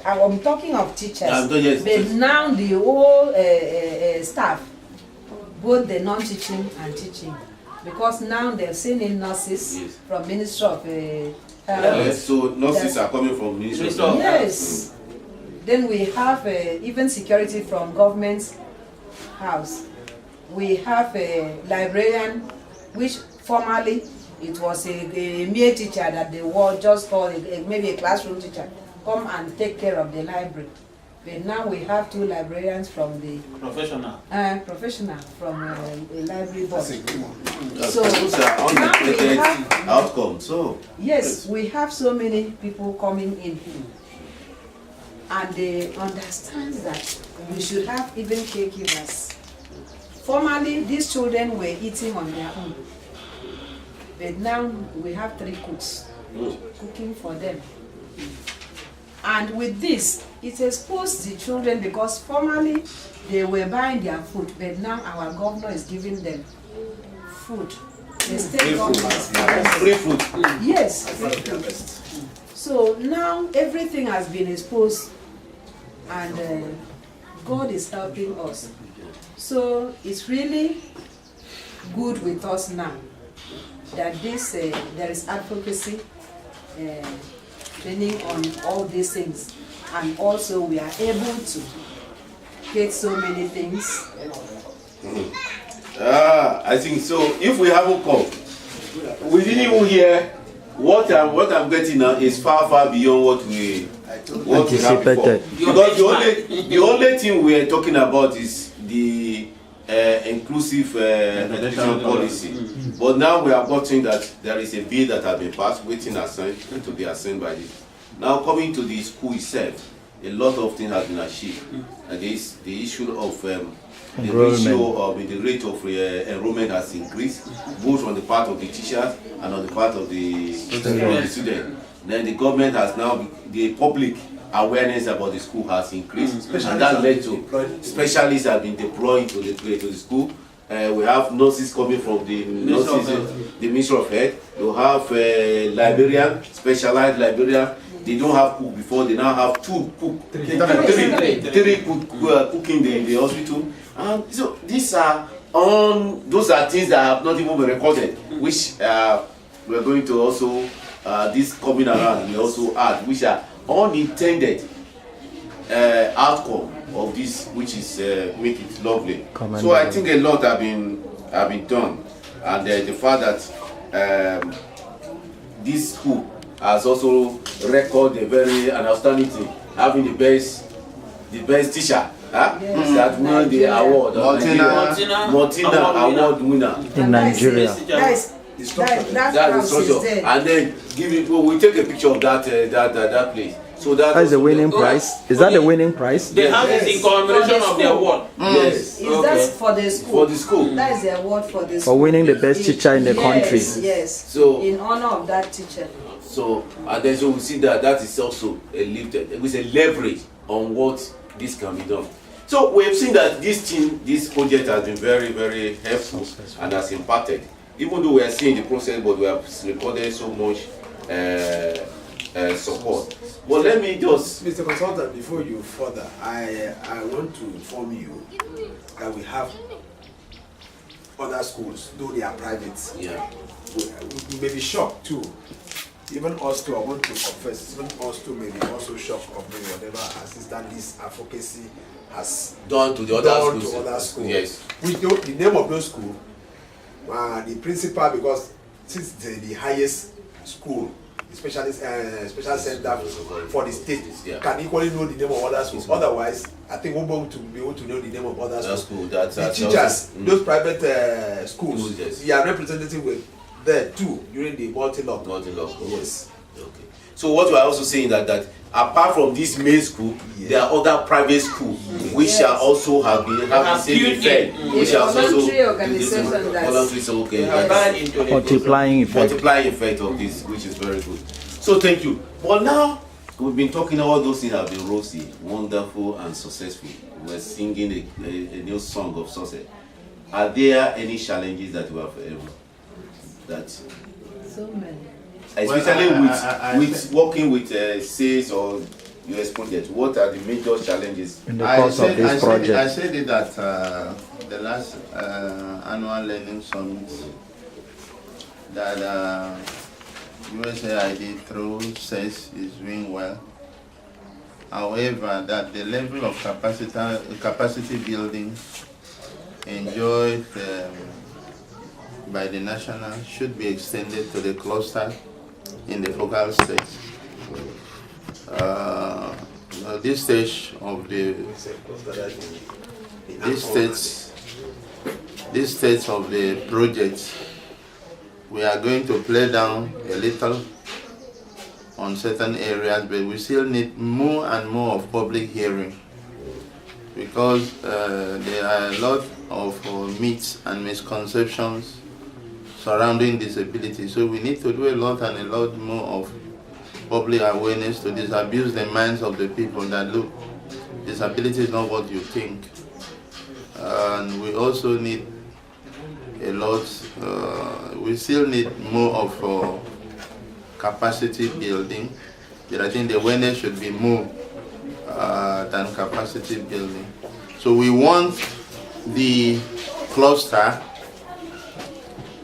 [SPEAKER 5] I'm talking of teachers, but now the whole staff, both the non-teaching and teaching, because now they're sending nurses from Ministry of Health.
[SPEAKER 2] So nurses are coming from Ministry of Health.
[SPEAKER 5] Yes. Then we have even security from government house. We have a librarian, which formerly it was a mere teacher that they were just called maybe a classroom teacher, come and take care of the library. But now we have 2 librarians from the professional from a library board.
[SPEAKER 2] So those are unexpected outcomes. So
[SPEAKER 5] yes, we have so many people coming in, and they understand that we should have even caregivers. Formerly, these children were eating on their own, but now we have 3 cooks cooking for them. And with this, it exposed the children, because formerly they were buying their food, but now our governor is giving them food. The state government is giving them
[SPEAKER 2] free food.
[SPEAKER 5] yes, free food. So now everything has been exposed, and God is helping us. So it's really good with us now that this there is advocacy training on all these things, and also we are able to get so many things.
[SPEAKER 2] I think so. If we haven't come, we didn't even hear what I'm getting now is far beyond what we have before. Because the only thing we are talking about is the inclusive education policy. But now we have gotten that there is a bill that has been passed, waiting assigned to be assigned by this. Now coming to the school itself, a lot of things have been achieved. And this, the issue of the ratio of the rate of enrollment has increased, both on the part of the teachers and on the part of the students. Then the government has now, the public awareness about the school has increased, and that led to specialists have been deployed to the school. We have nurses coming from the Ministry of Health. You have librarian, specialized librarian. They don't have cook before. They now have 2 cook, 3 cook cooking in the hospital. And so those are things that have not even been recorded, which we're going to also this coming around. We also add, which are unintended outcome of this, which is make it lovely. So I think a lot have been done, and the fact that this school has also recorded a very outstanding thing, having the best teacher.
[SPEAKER 5] Yes.
[SPEAKER 2] That won the award, Martina award winner
[SPEAKER 8] in Nigeria.
[SPEAKER 5] That's the structure.
[SPEAKER 2] And then we take a picture of that place. So
[SPEAKER 8] that's the winning prize. Is that the winning prize?
[SPEAKER 4] They have it in commemoration of the award.
[SPEAKER 2] Yes.
[SPEAKER 5] Is that for the school?
[SPEAKER 2] For the school.
[SPEAKER 5] That is the award for the school.
[SPEAKER 8] For winning the best teacher in the country.
[SPEAKER 5] Yes.
[SPEAKER 2] So
[SPEAKER 5] in honor of that teacher.
[SPEAKER 2] So and then so we see that is also a lifted. It was a leverage on what this can be done. So we have seen that this project has been very, very helpful and has impacted. Even though we are seeing the process, but we have recorded so much support. But let me just,
[SPEAKER 1] Mr. Consultant, before you further, I want to inform you that we have other schools, though they are private.
[SPEAKER 2] yeah,
[SPEAKER 1] We may be shocked too even us too, I want to confess, even us too may be also shocked of maybe whatever assistance this advocacy has
[SPEAKER 2] done to the other schools. Yes.
[SPEAKER 1] We know the name of those schools, the principal, because since the highest school, the special center for the state, can equally know the name of other schools. Otherwise, I think we're going to be able to know the name of other schools. The teachers, those private schools, we are representative with there too during the multi-lock. Yes.
[SPEAKER 2] Okay. So what you are also saying that apart from this main school, there are other private schools which shall also have the same effect.
[SPEAKER 5] Which are voluntary organization
[SPEAKER 8] multiplying
[SPEAKER 2] effect of this, which is very good. So thank you. But now we've been talking about those things have been rosy, wonderful, and successful. We're singing a new song of success. Are there any challenges that you have
[SPEAKER 5] so many.
[SPEAKER 2] Especially with working with sales or US projects, what are the major challenges
[SPEAKER 8] in the course of this project?
[SPEAKER 3] I said it at the last annual learning summit that USAID through sales is doing well. However, that the level of capacity building enjoyed by the national should be extended to the cluster in the focal states. This stage of this stage of the project, we are going to play down a little on certain areas, but we still need more and more of public hearing, because there are a lot of myths and misconceptions surrounding disability. So we need to do a lot more of public awareness to disabuse the minds of the people that, look, disability is not what you think. And we also need a lot, we still need more of capacity building, but I think the awareness should be more than capacity building. So we want the cluster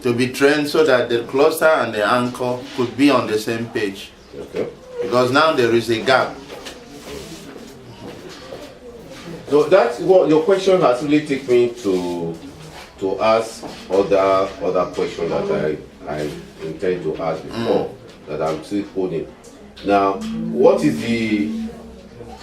[SPEAKER 3] to be trained so that the cluster and the anchor could be on the same page.
[SPEAKER 2] Okay.
[SPEAKER 3] Because now there is a gap.
[SPEAKER 2] So that's what your question has really taken me to ask other questions that I intend to ask before that I'm still holding. Now, what is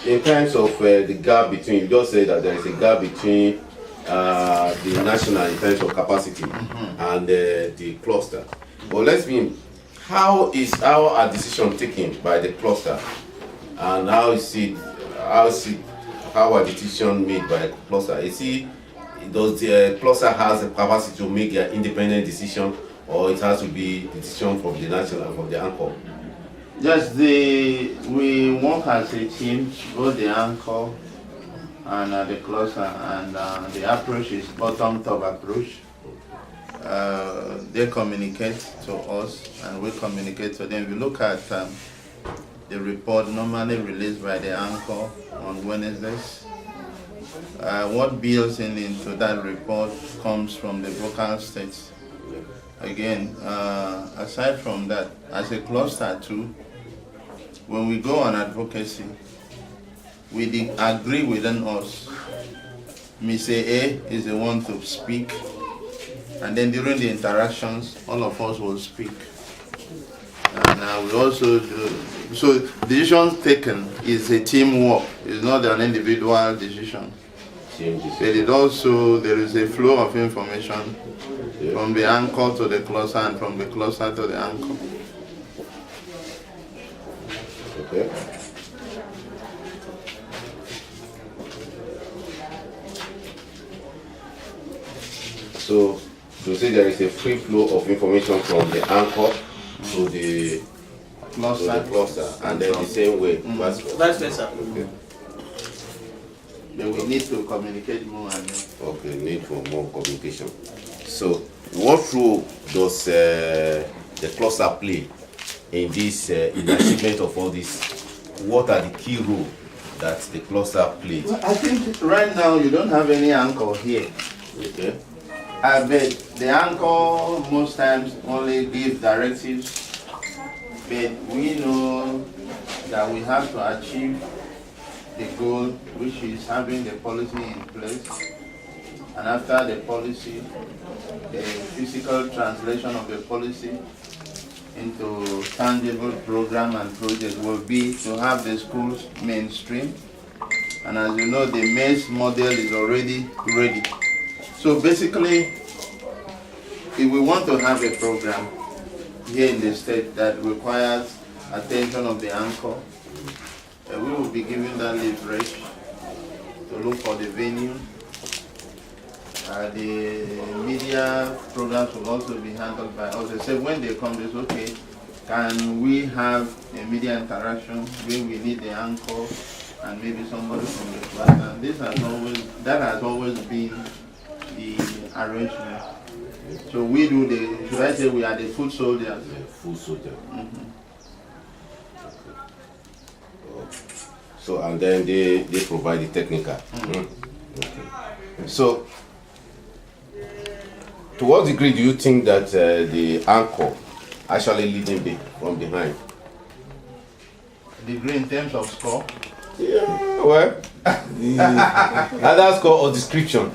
[SPEAKER 2] in terms of the gap between, you just said that there is a gap between the national in terms of capacity and the cluster. But let's be, how are decision taken by the cluster, and how are decisions made by the cluster? Does the cluster has the capacity to make their independent decision, or it has to be decision from the national, from the anchor?
[SPEAKER 3] Yes, we work as a team, both the anchor and the cluster, and the approach is bottom-top approach. They communicate to us and we communicate to them. We look at the report normally released by the anchor on Wednesdays. What builds into that report comes from the vocal states. Again, aside from that, as a cluster too, when we go on advocacy, we agree within us. Ms. A is the one to speak, and then during the interactions, all of us will speak. And we also do, so decision taken is a teamwork, it's not an individual decision. But it also, there is a flow of information from the anchor to the cluster and from the cluster to the anchor.
[SPEAKER 2] Okay. So, to say there is a free flow of information from the anchor to the cluster, and then the same way, vice
[SPEAKER 4] versa.
[SPEAKER 2] Okay.
[SPEAKER 3] Then we need to communicate more and more.
[SPEAKER 2] Okay, need for more communication. So, what role does the cluster play in this, in the achievement of all this? What are the key roles that the cluster plays?
[SPEAKER 3] Well, I think right now you don't have any anchor here.
[SPEAKER 2] Okay.
[SPEAKER 3] I bet the anchor most times only give directives But we know that we have to achieve the goal, which is having the policy in place. And after the policy, the physical translation of the policy into tangible program and project will be to have the schools mainstream. And as you know, the maize model is already ready. So basically, if we want to have a program here in the state that requires attention of the anchor, we will be given that leverage to look for the venue. The media programs will also be handled by us. They say when they come, they say, okay, can we have a media interaction when we need the anchor and maybe somebody from the class? And that has always been the arrangement. So we do should I say we are the foot soldiers?
[SPEAKER 2] Yeah, foot soldier. So, and then they provide the technical. Okay. So, to what degree do you think that the anchor actually leading from behind?
[SPEAKER 3] Degree in terms of score?
[SPEAKER 2] Yeah, well, either score or description.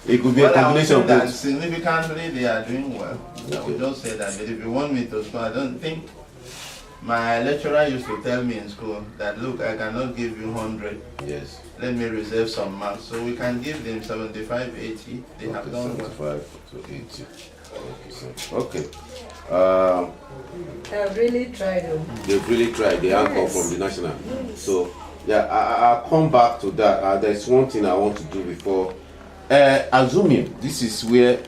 [SPEAKER 2] It could be a combination of
[SPEAKER 3] that
[SPEAKER 2] both.
[SPEAKER 3] significantly they are doing well. I would just say that, but if you want me to score, I don't think. My lecturer used to tell me in school that, look, I cannot give you 100.
[SPEAKER 2] Yes.
[SPEAKER 3] Let me reserve some marks. So we can give them 75, 80. They have done well.
[SPEAKER 2] 75 to 80. Okay.
[SPEAKER 5] They've really tried.
[SPEAKER 2] They've really tried the anchor from the national. So, yeah, I'll come back to that. There's one thing I want to do before. Assuming this is where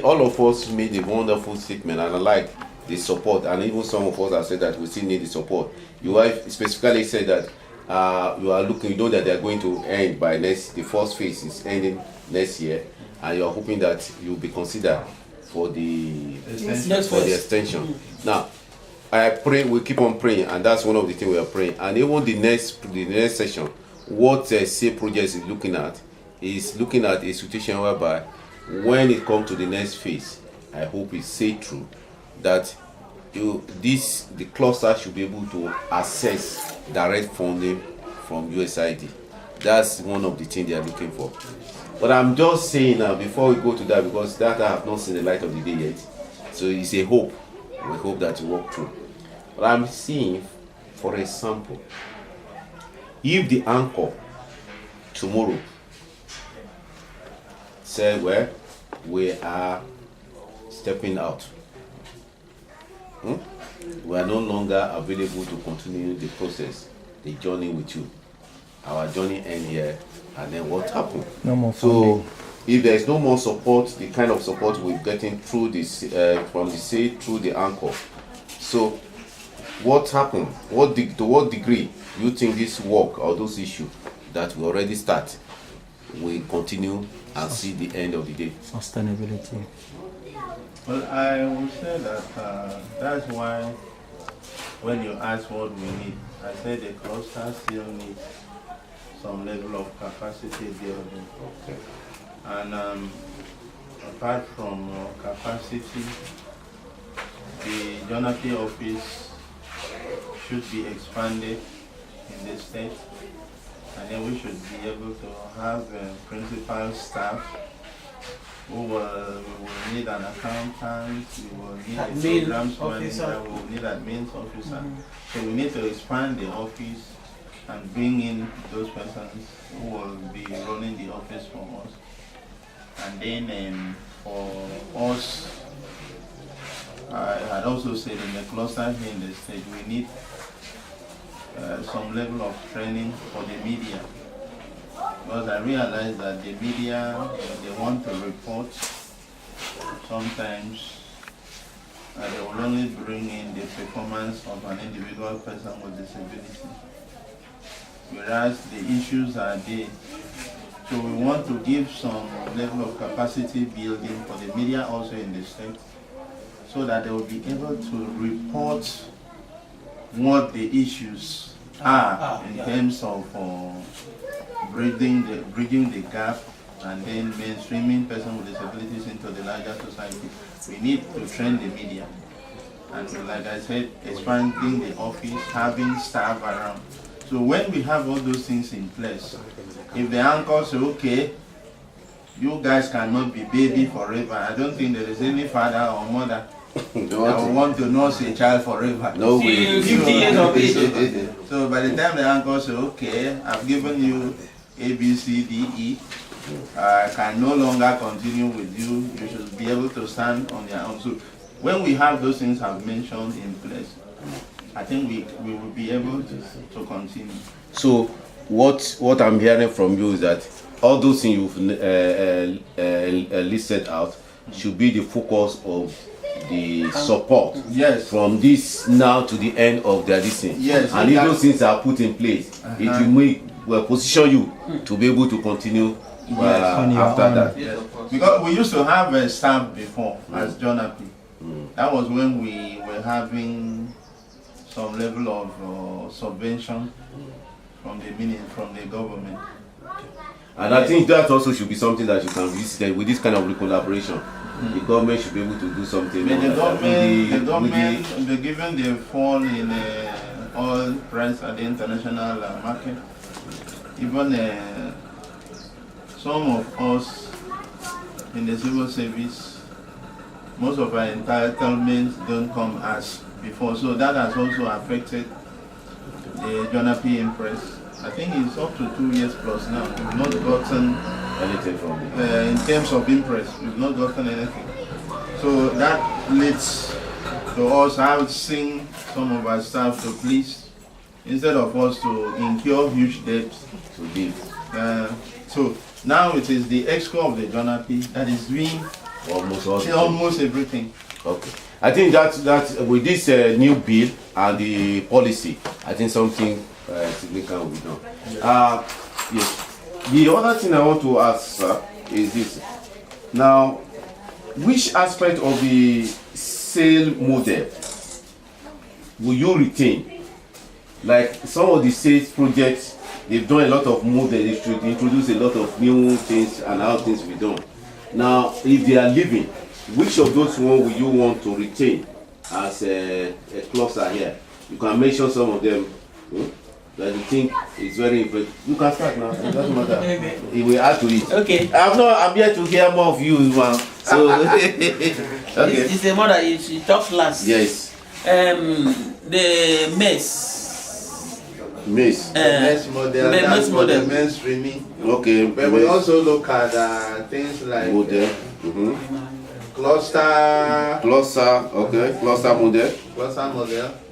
[SPEAKER 2] all of us made a wonderful statement, and I like the support, and even some of us have said that we still need the support. You have specifically said that you are looking, you know that they are going to end by the first phase is ending next year, and you are hoping that you will be considered for the extension. Now, I pray, we keep on praying, and that's one of the things we are praying. And even the next session, what SAY project is looking at a situation whereby when it comes to the next phase, I hope it's say true that the cluster should be able to access direct funding from USAID. That's one of the things they are looking for. But I'm just saying now, before we go to that, because that I have not seen the light of the day yet. So it's a hope. We hope that it work through. But I'm seeing, for example, if the anchor tomorrow say, well, we are stepping out. We are no longer available to continue the process, the journey with you. Our journey ends here, and then what happened?
[SPEAKER 8] No more
[SPEAKER 2] funding. So, if there is no more support, the kind of support we're getting through this, from the SAY through the anchor. So, what happened? To what degree do you think this work or those issues that we already start will continue and see the end of the day?
[SPEAKER 8] Sustainability.
[SPEAKER 3] Well, I would say that that's why when you ask what we need, I say the cluster still needs some level of capacity building.
[SPEAKER 2] Okay.
[SPEAKER 3] And apart from capacity, the Junapwd office should be expanded in the state, and then we should be able to have principal staff. We will need an accountant, we will need a programs manager, we will need admin officer. So we need to expand the office and bring in those persons who will be running the office for us. And then for us, I had also said in the cluster here in the state, we need some level of training for the media. Because I realize that the media, they want to report, sometimes they will only bring in the performance of an individual person with disability. Whereas the issues are there. So we want to give some level of capacity building for the media also in the state, so that they will be able to report what the issues are in terms of bridging the gap and then mainstreaming persons with disabilities into the larger society. We need to train the media. and like I said, expanding the office, having staff around. So when we have all those things in place, if the anchor say, okay, you guys cannot be baby forever, I don't think there is any father or mother that will want to nurse a child forever.
[SPEAKER 2] No way.
[SPEAKER 4] 50 years of age.
[SPEAKER 3] So by the time the anchor say, okay, I've given you A, B, C, D, E, I can no longer continue with you, you should be able to stand on your own. So when we have those things I've mentioned in place, I think we will be able to continue.
[SPEAKER 2] So what I'm hearing from you is that all those things you've listed out should be the focus of the support.
[SPEAKER 3] Yes.
[SPEAKER 2] From this now to the end of their listening.
[SPEAKER 3] Yes.
[SPEAKER 2] And if those things are put in place, it will position you to be able to continue after that.
[SPEAKER 3] Yes. Because we used to have a staff before as Junapwd. That was when we were having some level of subvention from the government.
[SPEAKER 2] And I think that also should be something that you can visit with this kind of collaboration. The government should be able to do something.
[SPEAKER 3] But the government, given the fall in oil price at the international market, even some of us in the civil service, most of our entitlements don't come as before. So that has also affected the Junapwd Impress. I think it's up to 2 years plus now. We've not gotten
[SPEAKER 2] anything from it.
[SPEAKER 3] In terms of Impress, we've not gotten anything. So that leads to us asking some of our staff to please, instead of us to incur huge debts,
[SPEAKER 2] to give.
[SPEAKER 3] So now it is the exco of the Junapwd that is doing almost everything.
[SPEAKER 2] Okay. I think that with this new bill and the policy, I think something significant will be done. Yes. The other thing I want to ask, sir, is this. Now, which aspect of the sale model will you retain? Like some of the sales projects, they've done a lot of model, they should introduce a lot of new things and how things will be done. Now, if they are leaving, which of those ones will you want to retain as a cluster here? You can mention some of them that you think is very important. You can start now, it doesn't matter. It will add to it.
[SPEAKER 4] Okay.
[SPEAKER 2] I'm here to hear more of you, man. So, okay.
[SPEAKER 4] It's the mother, she talks last.
[SPEAKER 2] Yes.
[SPEAKER 4] The mess.
[SPEAKER 2] Miss.
[SPEAKER 3] Mess model, that's for the mainstreaming.
[SPEAKER 2] Okay.
[SPEAKER 3] But we also look at things like
[SPEAKER 2] model.
[SPEAKER 3] Cluster,
[SPEAKER 2] okay, cluster model.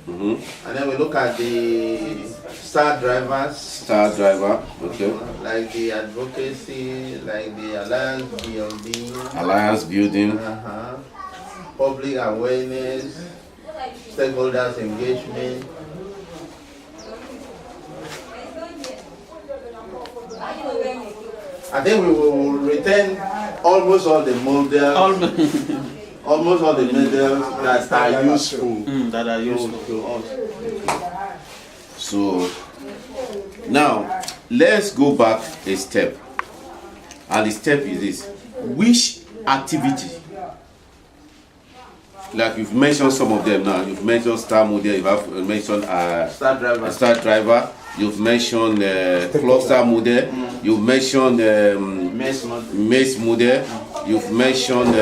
[SPEAKER 3] And then we look at the star drivers.
[SPEAKER 2] Okay.
[SPEAKER 3] Like the advocacy, like the alliance building. Public awareness, stakeholders engagement. I think we will retain almost all the models. Almost all the models that are useful.
[SPEAKER 4] That are useful
[SPEAKER 3] to us.
[SPEAKER 2] So now let's go back a step. And the step is this. Which activity, like you've mentioned some of them now, you've mentioned star model, you've mentioned star driver, you've mentioned cluster model, you've mentioned maze model, you've mentioned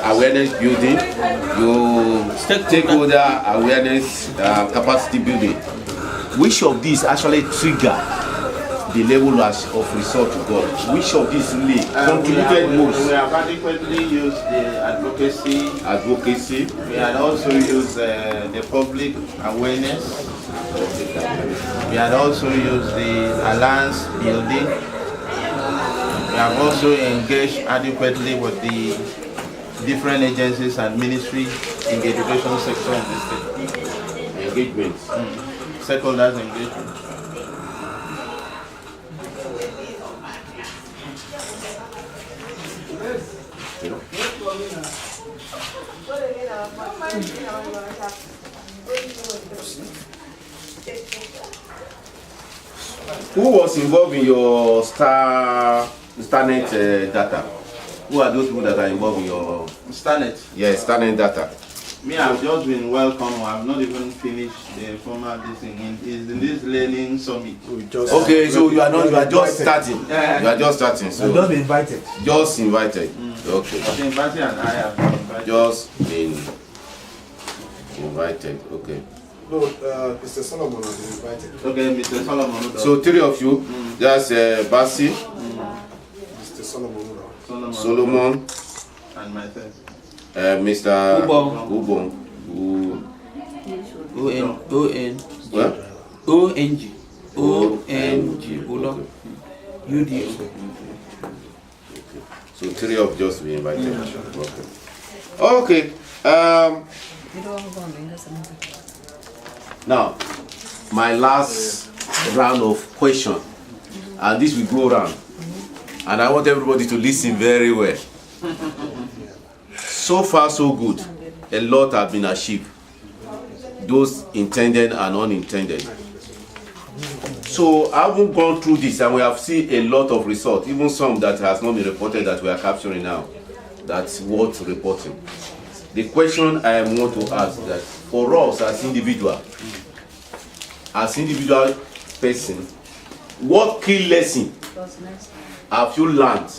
[SPEAKER 2] awareness building, stakeholder awareness, capacity building. Which of these actually trigger the level of result to God? Which of these really contributed most?
[SPEAKER 3] We have adequately used the advocacy. We had also used the public awareness. We had also used the alliance building. We have also engaged adequately with the different agencies and ministries in the education sector in the state.
[SPEAKER 2] Engagement.
[SPEAKER 3] Stakeholders engagement.
[SPEAKER 2] Who was involved in your StarNet data? Who are those people that are involved in your
[SPEAKER 3] StarNet?
[SPEAKER 2] StarNet data?
[SPEAKER 3] Me, I've just been welcome. I've not even finished the formal this thing. It's in this learning summit.
[SPEAKER 2] Okay, so you are just starting.
[SPEAKER 3] Yeah.
[SPEAKER 2] You are just starting. So
[SPEAKER 8] Just be invited.
[SPEAKER 2] just invited. Okay.
[SPEAKER 3] I've been invited and I have been invited.
[SPEAKER 2] Just been invited. Okay.
[SPEAKER 1] No, Mr. Solomon has been invited.
[SPEAKER 3] Okay, Mr. Solomon.
[SPEAKER 2] So three of you. That's Basi,
[SPEAKER 1] Mr. Solomon.
[SPEAKER 2] Solomon,
[SPEAKER 3] and myself.
[SPEAKER 2] Mr.
[SPEAKER 4] Ubong.
[SPEAKER 2] Ubong. What?
[SPEAKER 4] O-N-G.
[SPEAKER 2] O-N-G.
[SPEAKER 4] Udo.
[SPEAKER 2] Okay.
[SPEAKER 4] U-D-O.
[SPEAKER 2] So three of just be invited. Okay. Now, my last round of question, and this will go round, and I want everybody to listen very well. So far, so good. A lot have been achieved, those intended and unintended. So I haven't gone through this, and we have seen a lot of results, even some that has not been reported that we are capturing now. That's worth reporting. The question I want to ask that for us as individual person, what key lesson have you learned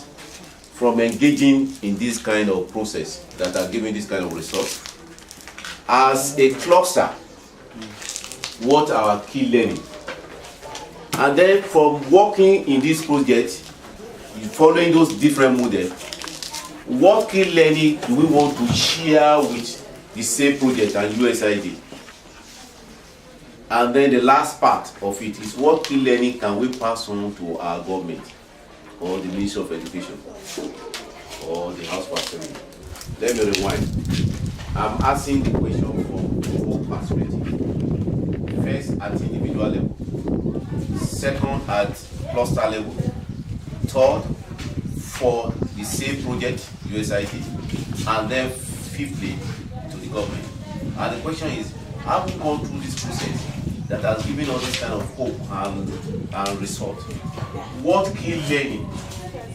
[SPEAKER 2] from engaging in this kind of process that are giving this kind of results? As a cluster, what are our key learning? And then from working in this project, following those different models, what key learning do we want to share with the same project and USAID? And then the last part of it is what key learning can we pass on to our government or the Ministry of Education or the House of Assembly? Let me rewind. I'm asking the question from both perspectives. First at individual level, second at cluster level, third for the same project, USAID, and then fifthly to the government. And the question is, have we gone through this process that has given us this kind of hope and result? What key learning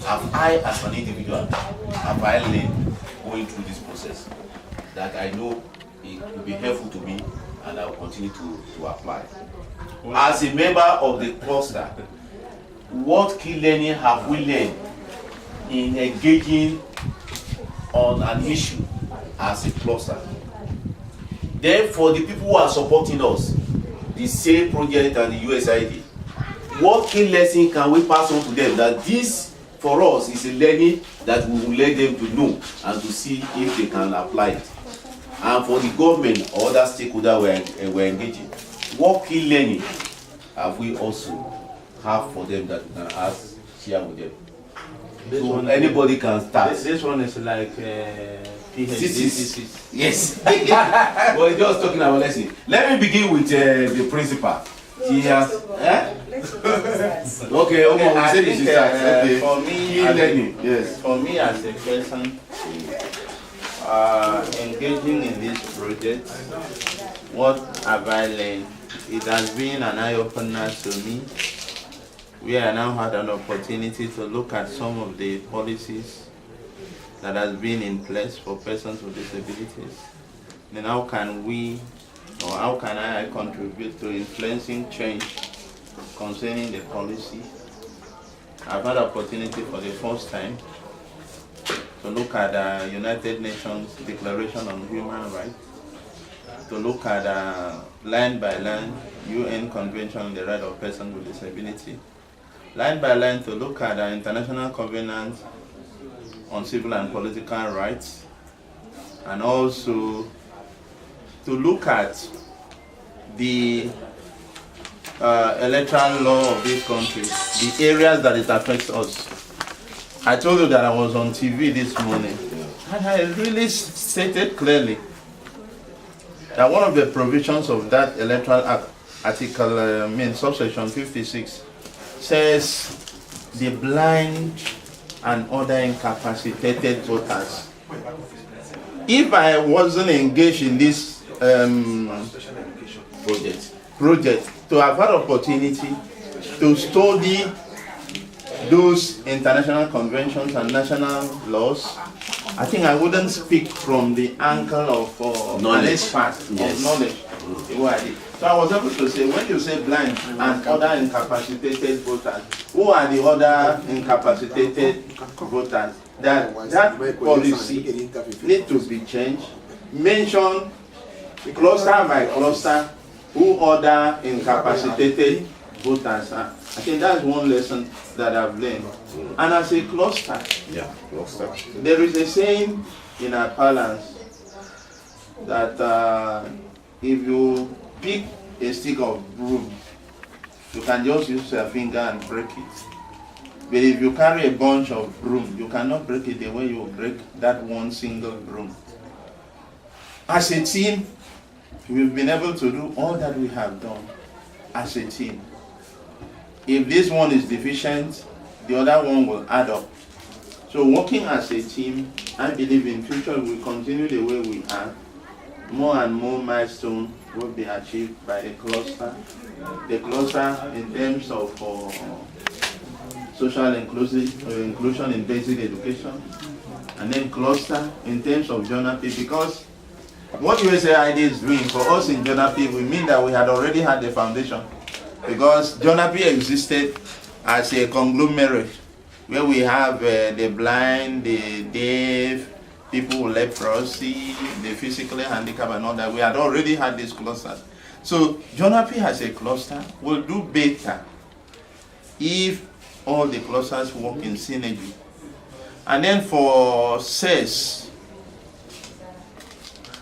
[SPEAKER 2] have I as an individual, have I learned going through this process that I know it will be helpful to me and I will continue to apply? As a member of the cluster, what key learning have we learned in engaging on an issue as a cluster? Then for the people who are supporting us, the same project and the USAID, what key lesson can we pass on to them that this for us is a learning that we will let them to know and to see if they can apply it? And for the government or other stakeholders we're engaging, what key learning have we also have for them that we can share with them? So anybody can start.
[SPEAKER 3] This one is like PhD.
[SPEAKER 2] Yes. We're just talking about lesson. Let me begin with the principal. She has. Okay.
[SPEAKER 3] I think,
[SPEAKER 2] Okay.
[SPEAKER 3] for me,
[SPEAKER 2] Yes.
[SPEAKER 3] For me as a person engaging in this project, what have I learned? It has been an eye-opener to me. We have now had an opportunity to look at some of the policies that has been in place for persons with disabilities. Then how can we, or how can I contribute to influencing change concerning the policy? I've had opportunity for the first time to look at the United Nations Declaration on Human Rights, to look at line by line UN Convention on the Rights of Persons with Disability, line by line to look at the International Covenant on Civil and Political Rights, and also to look at the electoral law of this country, the areas that it affects us. I told you that I was on TV this morning, and I really stated clearly that one of the provisions of that electoral act, subsection 56, says the blind and other incapacitated voters. If I wasn't engaged in this project, to have had opportunity to study those international conventions and national laws, I think I wouldn't speak from the angle of an expert
[SPEAKER 2] Yes.
[SPEAKER 3] of knowledge. So I was able to say, when you say blind and other incapacitated voters, who are the other incapacitated voters? That policy need to be changed. Mention cluster by cluster who other incapacitated voters are. I think that's one lesson that I've learned. And as a cluster, there is a saying in our parlance that if you pick a stick of broom, you can just use your finger and break it. But if you carry a bunch of broom, you cannot break it the way you break that one single broom. As a team, we've been able to do all that we have done as a team. If this one is deficient, the other one will add up. So working as a team, I believe in future we will continue the way we are. More and more milestones will be achieved by the cluster. The cluster in terms of social inclusion in basic education, and then cluster in terms of Junapwd, because what USAID is doing for us in Junapwd, we mean that we had already had the foundation, because Junapwd existed as a conglomerate where we have the blind, the deaf, people with leprosy, the physically handicapped and all that. We had already had these clusters. So Junapwd as a cluster will do better if all the clusters work in synergy. And then for SES,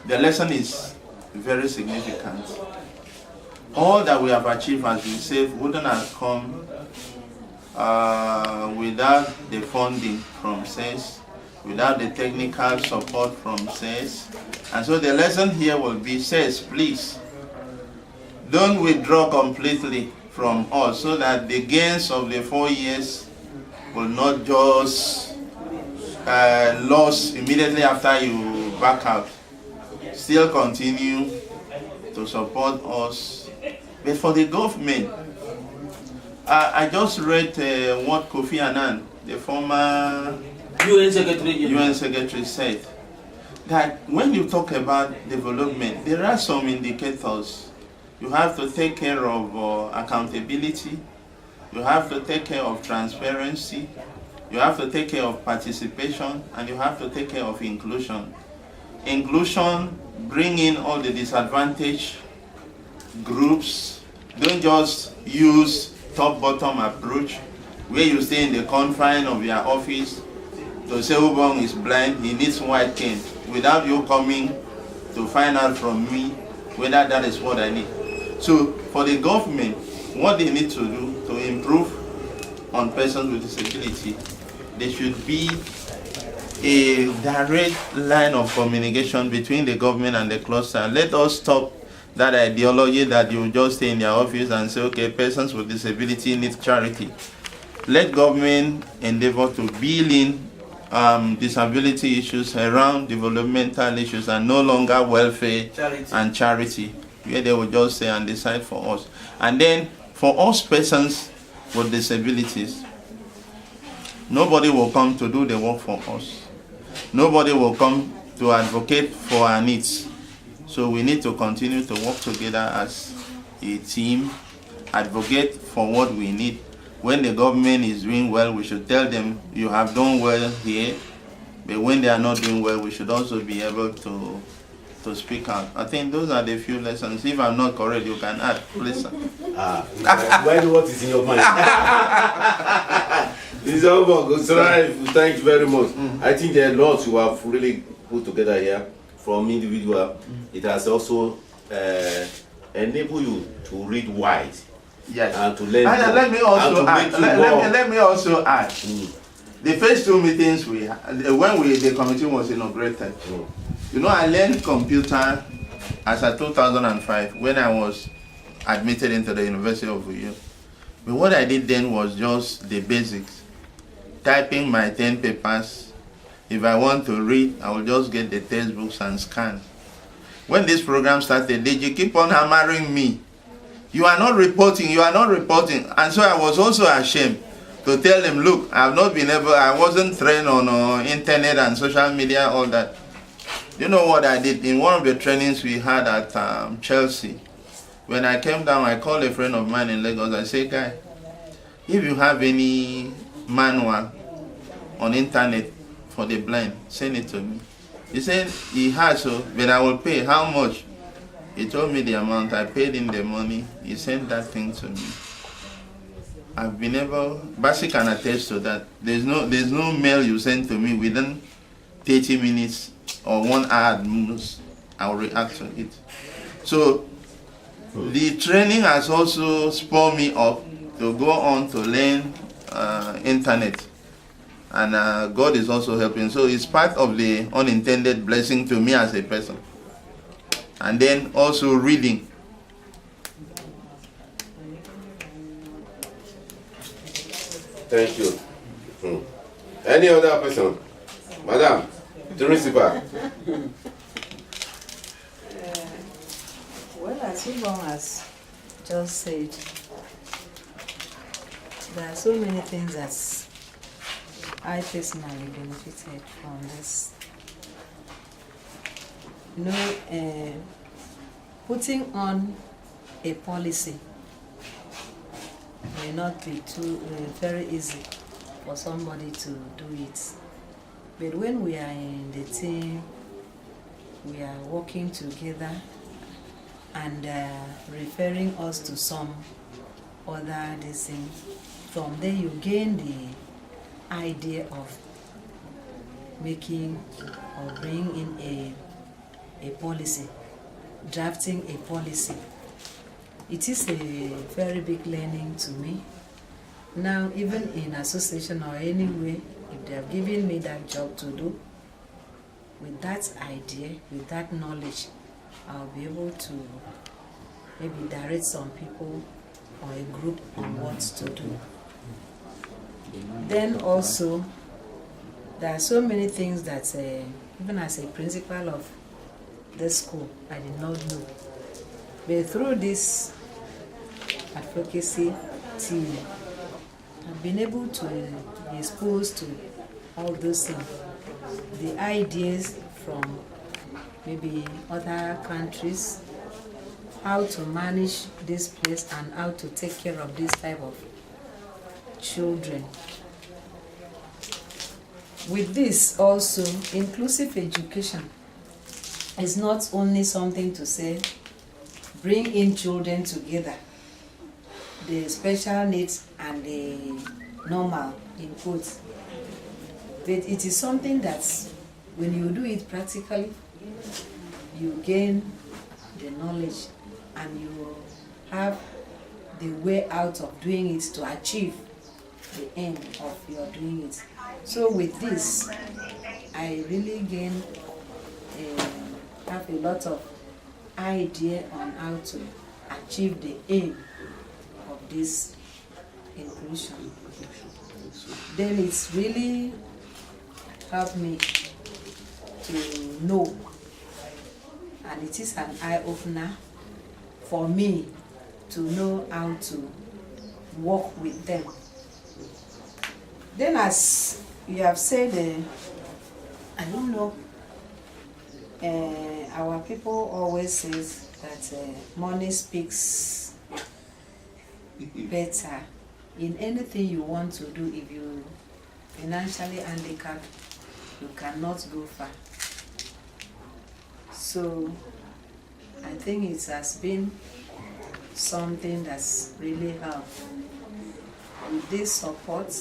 [SPEAKER 3] the lesson is very significant. All that we have achieved as we said wouldn't have come without the funding from SES, without the technical support from SES. And so the lesson here will be, SES, please, don't withdraw completely from us, so that the gains of the 4 years will not just lost immediately after you back out. Still continue to support us. But for the government, I just read what Kofi Annan, the former UN Secretary, said, that when you talk about development, there are some indicators. You have to take care of accountability, you have to take care of transparency, you have to take care of participation, and you have to take care of inclusion. Inclusion, bring in all the disadvantaged groups. Don't just use top-bottom approach where you stay in the confine of your office to say Ubong is blind, he needs white cane, without you coming to find out from me whether that is what I need. So for the government, what they need to do to improve on persons with disability, there should be a direct line of communication between the government and the cluster. Let us stop that ideology that you just stay in your office and say, okay, persons with disability need charity. Let government endeavor to build in disability issues around developmental issues and no longer welfare and charity, where they will just say and decide for us. And then for us persons with disabilities, nobody will come to do the work for us. Nobody will come to advocate for our needs. So we need to continue to work together as a team, advocate for what we need. When the government is doing well, we should tell them, you have done well here. But when they are not doing well, we should also be able to speak out. I think those are the few lessons. If I'm not correct, you can add, please.
[SPEAKER 2] What is in your mind? Thank you very much. I think there are lots you have really put together here from individual. It has also enabled you to read wide.
[SPEAKER 3] Yes.
[SPEAKER 2] And to learn.
[SPEAKER 3] And let me also add. Let me also add. The first two meetings we had, when the committee was inaugurated, you know, I learned computer as at 2005 when I was admitted into the University of Uyo. But what I did then was just the basics. Typing my 10 papers. If I want to read, I will just get the textbooks and scan. When this program started, did you keep on hammering me? You are not reporting, you are not reporting. And so I was also ashamed. to tell them, look, I wasn't trained on internet and social media, all that. You know what I did? In one of the trainings we had at Chelsea, when I came down, I called a friend of mine in Lagos. I said, guy, if you have any manual on internet for the blind, send it to me. He said he has, but I will pay. How much? He told me the amount. I paid him the money. He sent that thing to me. I've been able, Basi can attest to that. There's no mail you send to me within 30 minutes or 1 hour at most, I'll react to it. So the training has also spurred me up to go on to learn internet. And God is also helping. So it's part of the unintended blessing to me as a person. And then also reading.
[SPEAKER 2] Thank you. Any other person? Madam, principal.
[SPEAKER 5] Well, as Yvonne has just said, there are so many things that I personally benefited from this. You know, putting on a policy may not be very easy for somebody to do it. But when we are in the team, we are working together and referring us to some other thing. From there you gain the idea of making or bringing in a policy, drafting a policy. It is a very big learning to me. Now, even in association or anywhere, if they have given me that job to do, with that idea, with that knowledge, I'll be able to maybe direct some people or a group on what to do. Then also, there are so many things that even as a principal of this school, I did not know. But through this advocacy team, I've been able to be exposed to all those things, the ideas from maybe other countries, how to manage this place and how to take care of this type of children. With this also, inclusive education is not only something to say, bring in children together, the special needs and the normal in quotes. But it is something that when you do it practically, you gain the knowledge and you have the way out of doing it to achieve the end of your doing it. So with this, I really gain have a lot of idea on how to achieve the aim of this inclusion. Then it's really helped me to know, and it is an eye-opener for me to know how to work with them. Then as you have said, I don't know, our people always say that money speaks better in anything you want to do. If you financially handicapped, you cannot go far. So I think it has been something that's really helped. With this support,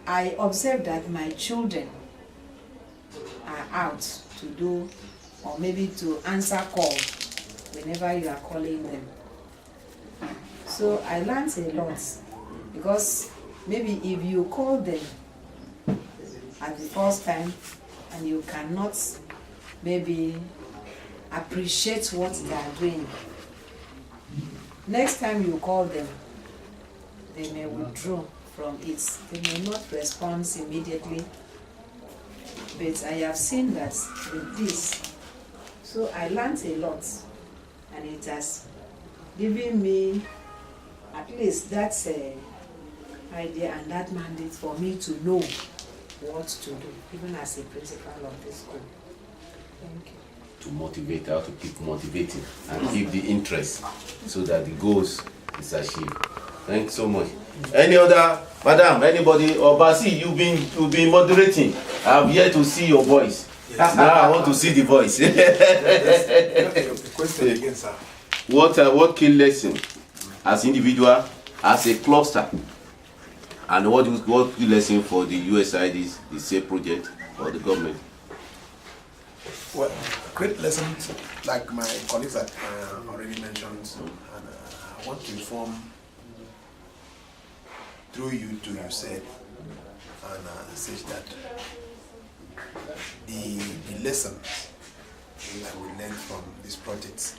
[SPEAKER 5] I observe that my children are out to do, or maybe to answer call whenever you are calling them. So I learned a lot, because maybe if you call them at the first time and you cannot maybe appreciate what they are doing, next time you call them, they may withdraw from it. They may not respond immediately. But I have seen that with this, so I learned a lot, and it has given me at least that idea and that mandate for me to know what to do, even as a principal of this school. Thank you.
[SPEAKER 2] To motivate, how to keep motivating and keep the interest so that the goals is achieved. Thanks so much. Any other, madam, anybody, or Basi, you've been moderating. I'm here to see your voice. Yes. Now I want to see the voice.
[SPEAKER 1] The question again, sir.
[SPEAKER 2] What key lesson as individual, as a cluster, and what key lesson for the USIDs, the SAFE project, or the government?
[SPEAKER 1] Well, great lessons, like my colleagues that already mentioned, and I want to inform through you too, you said, and says that the lessons that we learned from this project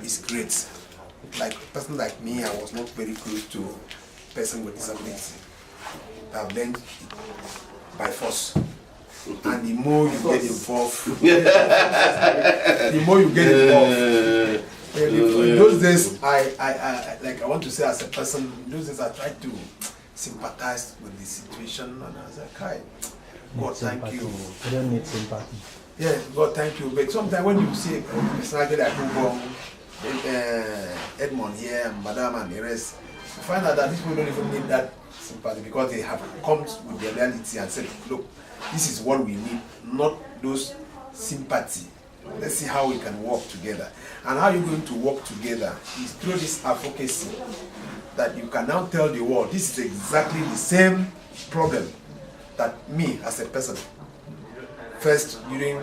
[SPEAKER 1] is great. Like a person like me, I was not very close to a person with disability. I've learned by force. And the more you get involved, the more you get involved. In those days, I want to say as a person, in those days I tried to sympathize with the situation, and I was like, "Hi, God, thank you."
[SPEAKER 8] You don't need sympathy.
[SPEAKER 1] Yeah, God, thank you. But sometimes when you see a personality like Edmond here, and Madame and the rest, you find out that these people don't even need that sympathy because they have come with their reality and said, "Look, this is what we need, not those sympathy. Let's see how we can work together." And how you're going to work together is through this advocacy that you can now tell the world, this is exactly the same problem that me as a person, first during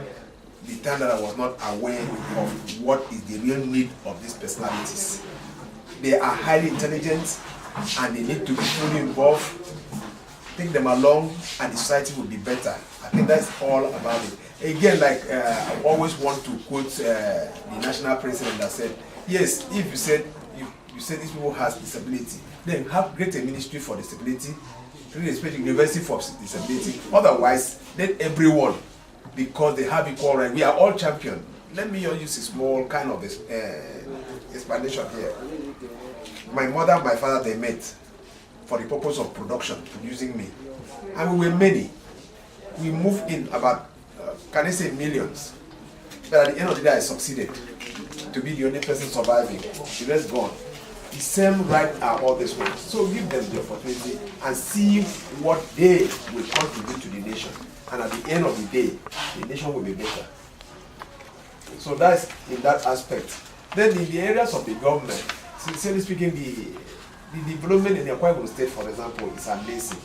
[SPEAKER 1] the time that I was not aware of what is the real need of these personalities. They are highly intelligent and they need to be fully involved. Take them along and the society will be better. I think that's all about it. Again, like I always want to quote the national president that said, yes, if you said these people have disability, then have greater ministry for disability, especially university for disability. Otherwise, let everyone, because they have equal right. We are all champions. Let me use a small kind of explanation here. My mother and my father, they met for the purpose of producing me. And we were many. We moved in about, can I say millions? But at the end of the day, I succeeded to be the only person surviving. The rest gone. The same right are all this way. So give them the opportunity and see what they will contribute to the nation. And at the end of the day, the nation will be better. So that's in that aspect. Then in the areas of the government, sincerely speaking, the development in the Akwa Ibom State, for example, is amazing.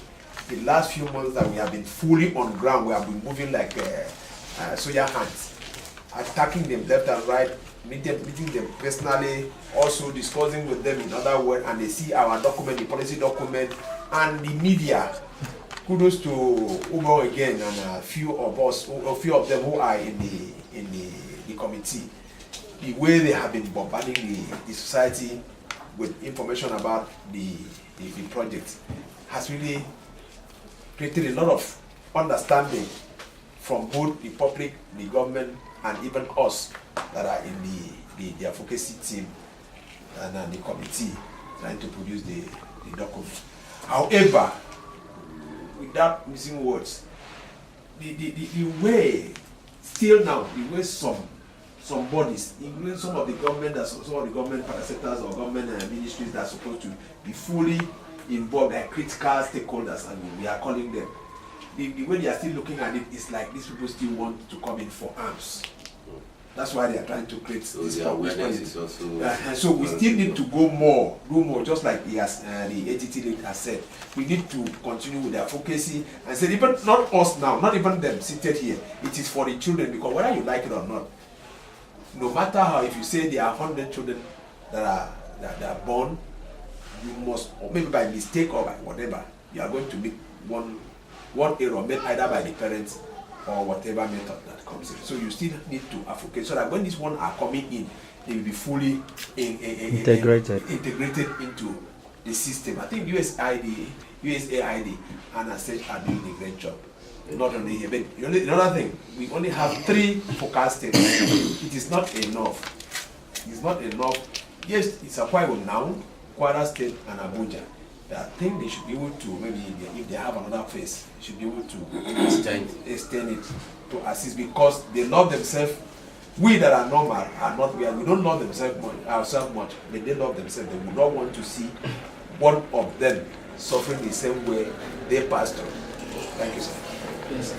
[SPEAKER 1] The last few months that we have been fully on ground, we have been moving like soldier hands, attacking them left and right, meeting them personally, also discussing with them in other words, and they see our document, the policy document, and the media. Kudos to Ubo again and a few of them who are in the committee. The way they have been bombarding the society with information about the project has really created a lot of understanding from both the public, the government, and even us that are in the advocacy team and the committee trying to produce the document. However, without missing words, the way still now, the way some bodies, including some of the government parastatals or government ministries that are supposed to be fully involved, like critical stakeholders, and we are calling them. The way they are still looking at it is like these people still want to come in for arms. That's why they are trying to create this
[SPEAKER 2] awareness is also
[SPEAKER 1] so we still need to do more, just like the AGT has said. We need to continue with the advocacy and say, even not us now, not even them seated here, it is for the children, because whether you like it or not, no matter how, if you say there are 100 children that are born, you must, or maybe by mistake or by whatever, you are going to make one error made either by the parents or whatever method that comes in. So you still need to advocate so that when these ones are coming in, they will be fully integrated into the system. I think USAID and ASET are doing a great job. Not only here, but another thing, we only have 3 focal states. It is not enough. It's not enough. Yes, it's Akwa Ibom now, Kwara State, and Abuja.
[SPEAKER 9] I think they should be able to, maybe if they have another face, they should be able to extend it to assist, because they love themselves. We that are normal are not, we don't love ourselves much, but they love themselves. They would not want to see one of them suffering the same way they passed through. Thank you, sir.
[SPEAKER 6] Yes,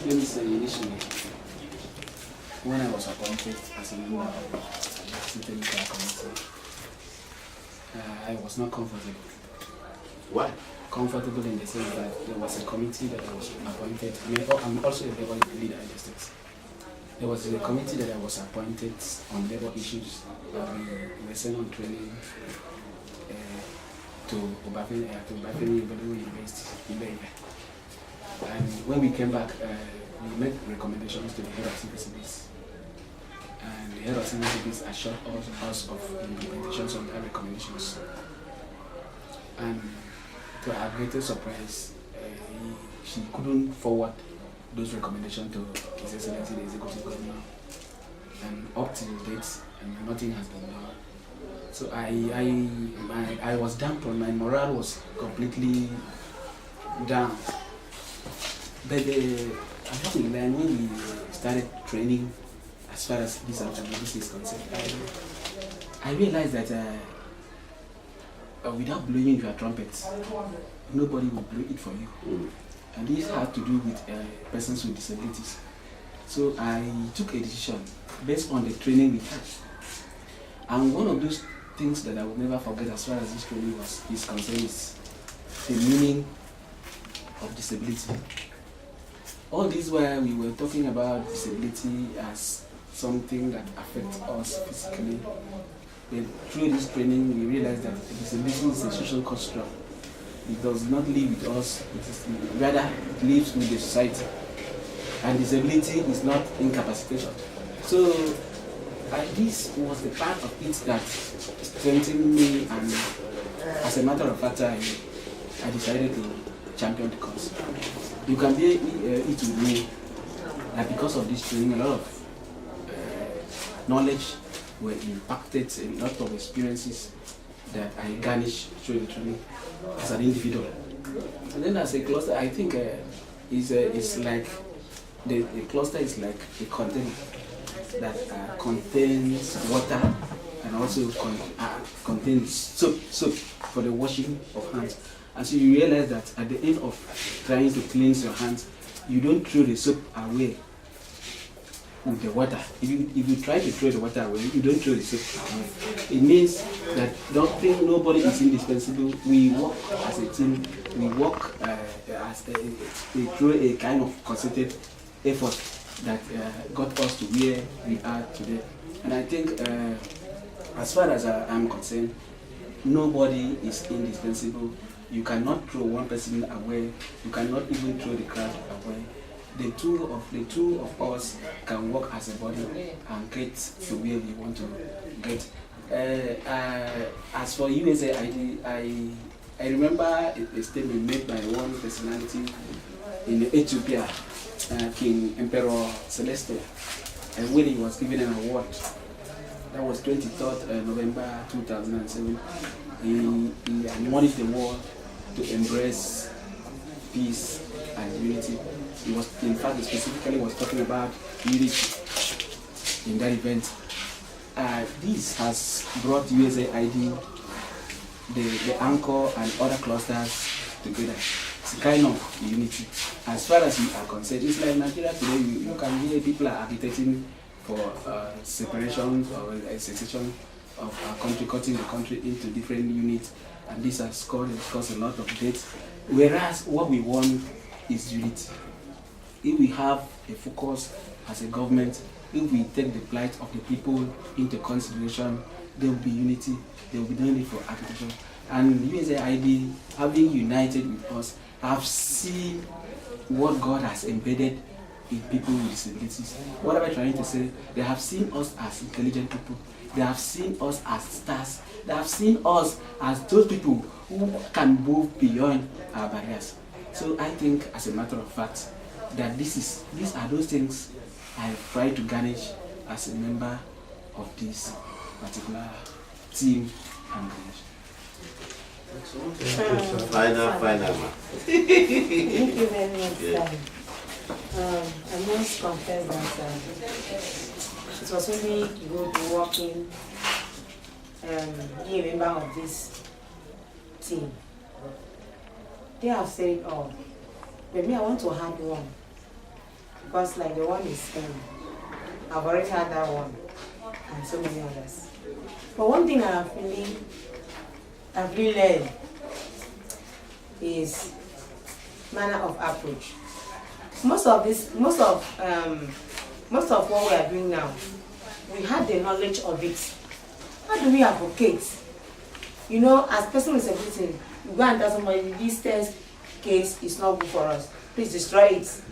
[SPEAKER 6] let me say initially, when I was appointed as a member of the City Committee, I was not comfortable.
[SPEAKER 2] Why?
[SPEAKER 6] Comfortable in the sense that there was a committee that I was appointed. I'm also a labor leader in the state. There was a committee that I was appointed on labor issues that we were sent on training to Obafemi University in Benin. And when we came back, we made recommendations to the head of civil service. And the head of civil service assured us of the implementations of their recommendations. And to our greatest surprise, she couldn't forward those recommendations to His Excellency the Executive Governor. And up to date, nothing has been done. So I was dampened, my morale was completely down. But when we started training, as far as this accountability is concerned, I realized that without blowing your trumpets, nobody will blow it for you. And this had to do with persons with disabilities. So I took a decision based on the training we had. And one of those things that I will never forget as far as this training is concerned is the meaning of disability. All this while we were talking about disability as something that affects us physically. But through this training, we realized that disability is a social construct. It does not live with us, rather it lives with the society. And disability is not incapacitation. So this was the part of it that strengthened me, and as a matter of fact, I decided to champion the cause. You can be it with me that because of this training, a lot of knowledge were impacted, a lot of experiences that I garnished through the training as an individual. And then as a cluster, I think it's like the cluster is like a container that contains water and also contains soap for the washing of hands. And so you realize that at the end of trying to cleanse your hands, you don't throw the soap away with the water. If you try to throw the water away, you don't throw the soap away. It means that don't think nobody is indispensable. We work as a team. We work through a kind of concerted effort that got us to where we are today. And I think, as far as I'm concerned, nobody is indispensable. You cannot throw one person away. You cannot even throw the crowd away. The two of us can work as a body and get to where we want to get. As for USAID, I remember a statement made by one personality in Ethiopia, King Emperor Celeste, and when he was given an award. That was 23rd November 2007. He admonished the world to embrace peace and unity. He was, in fact, specifically was talking about unity in that event. This has brought USAID, the anchor and other clusters together. It's a kind of unity. As far as we are concerned, it's like Nigeria today. You can hear people are agitating for separation or a secession of our country, cutting the country into different units, and this has caused a lot of deaths. Whereas what we want is unity. If we have a focus as a government, if we take the plight of the people into consideration, there will be unity, there will be no need for agitation. And USAID, having united with us, have seen what God has embedded in people with disabilities. What am I trying to say? They have seen us as intelligent people. They have seen us as stars. They have seen us as those people who can move beyond our barriers. So I think, as a matter of fact, that these are those things I have tried to garnish as a member of this particular team and organization.
[SPEAKER 2] Final.
[SPEAKER 7] Thank you very much, sir. I must confess that it was really good working, being a member of this team. They have said it all. But me, I want to add one. Because like the one is saying, I've already had that one. And so many others. But one thing I've really learned is manner of approach. Most of what we are doing now, we have the knowledge of it. How do we advocate? You know, as person with disability, you go and tell somebody this test case is not good for us. Please destroy it.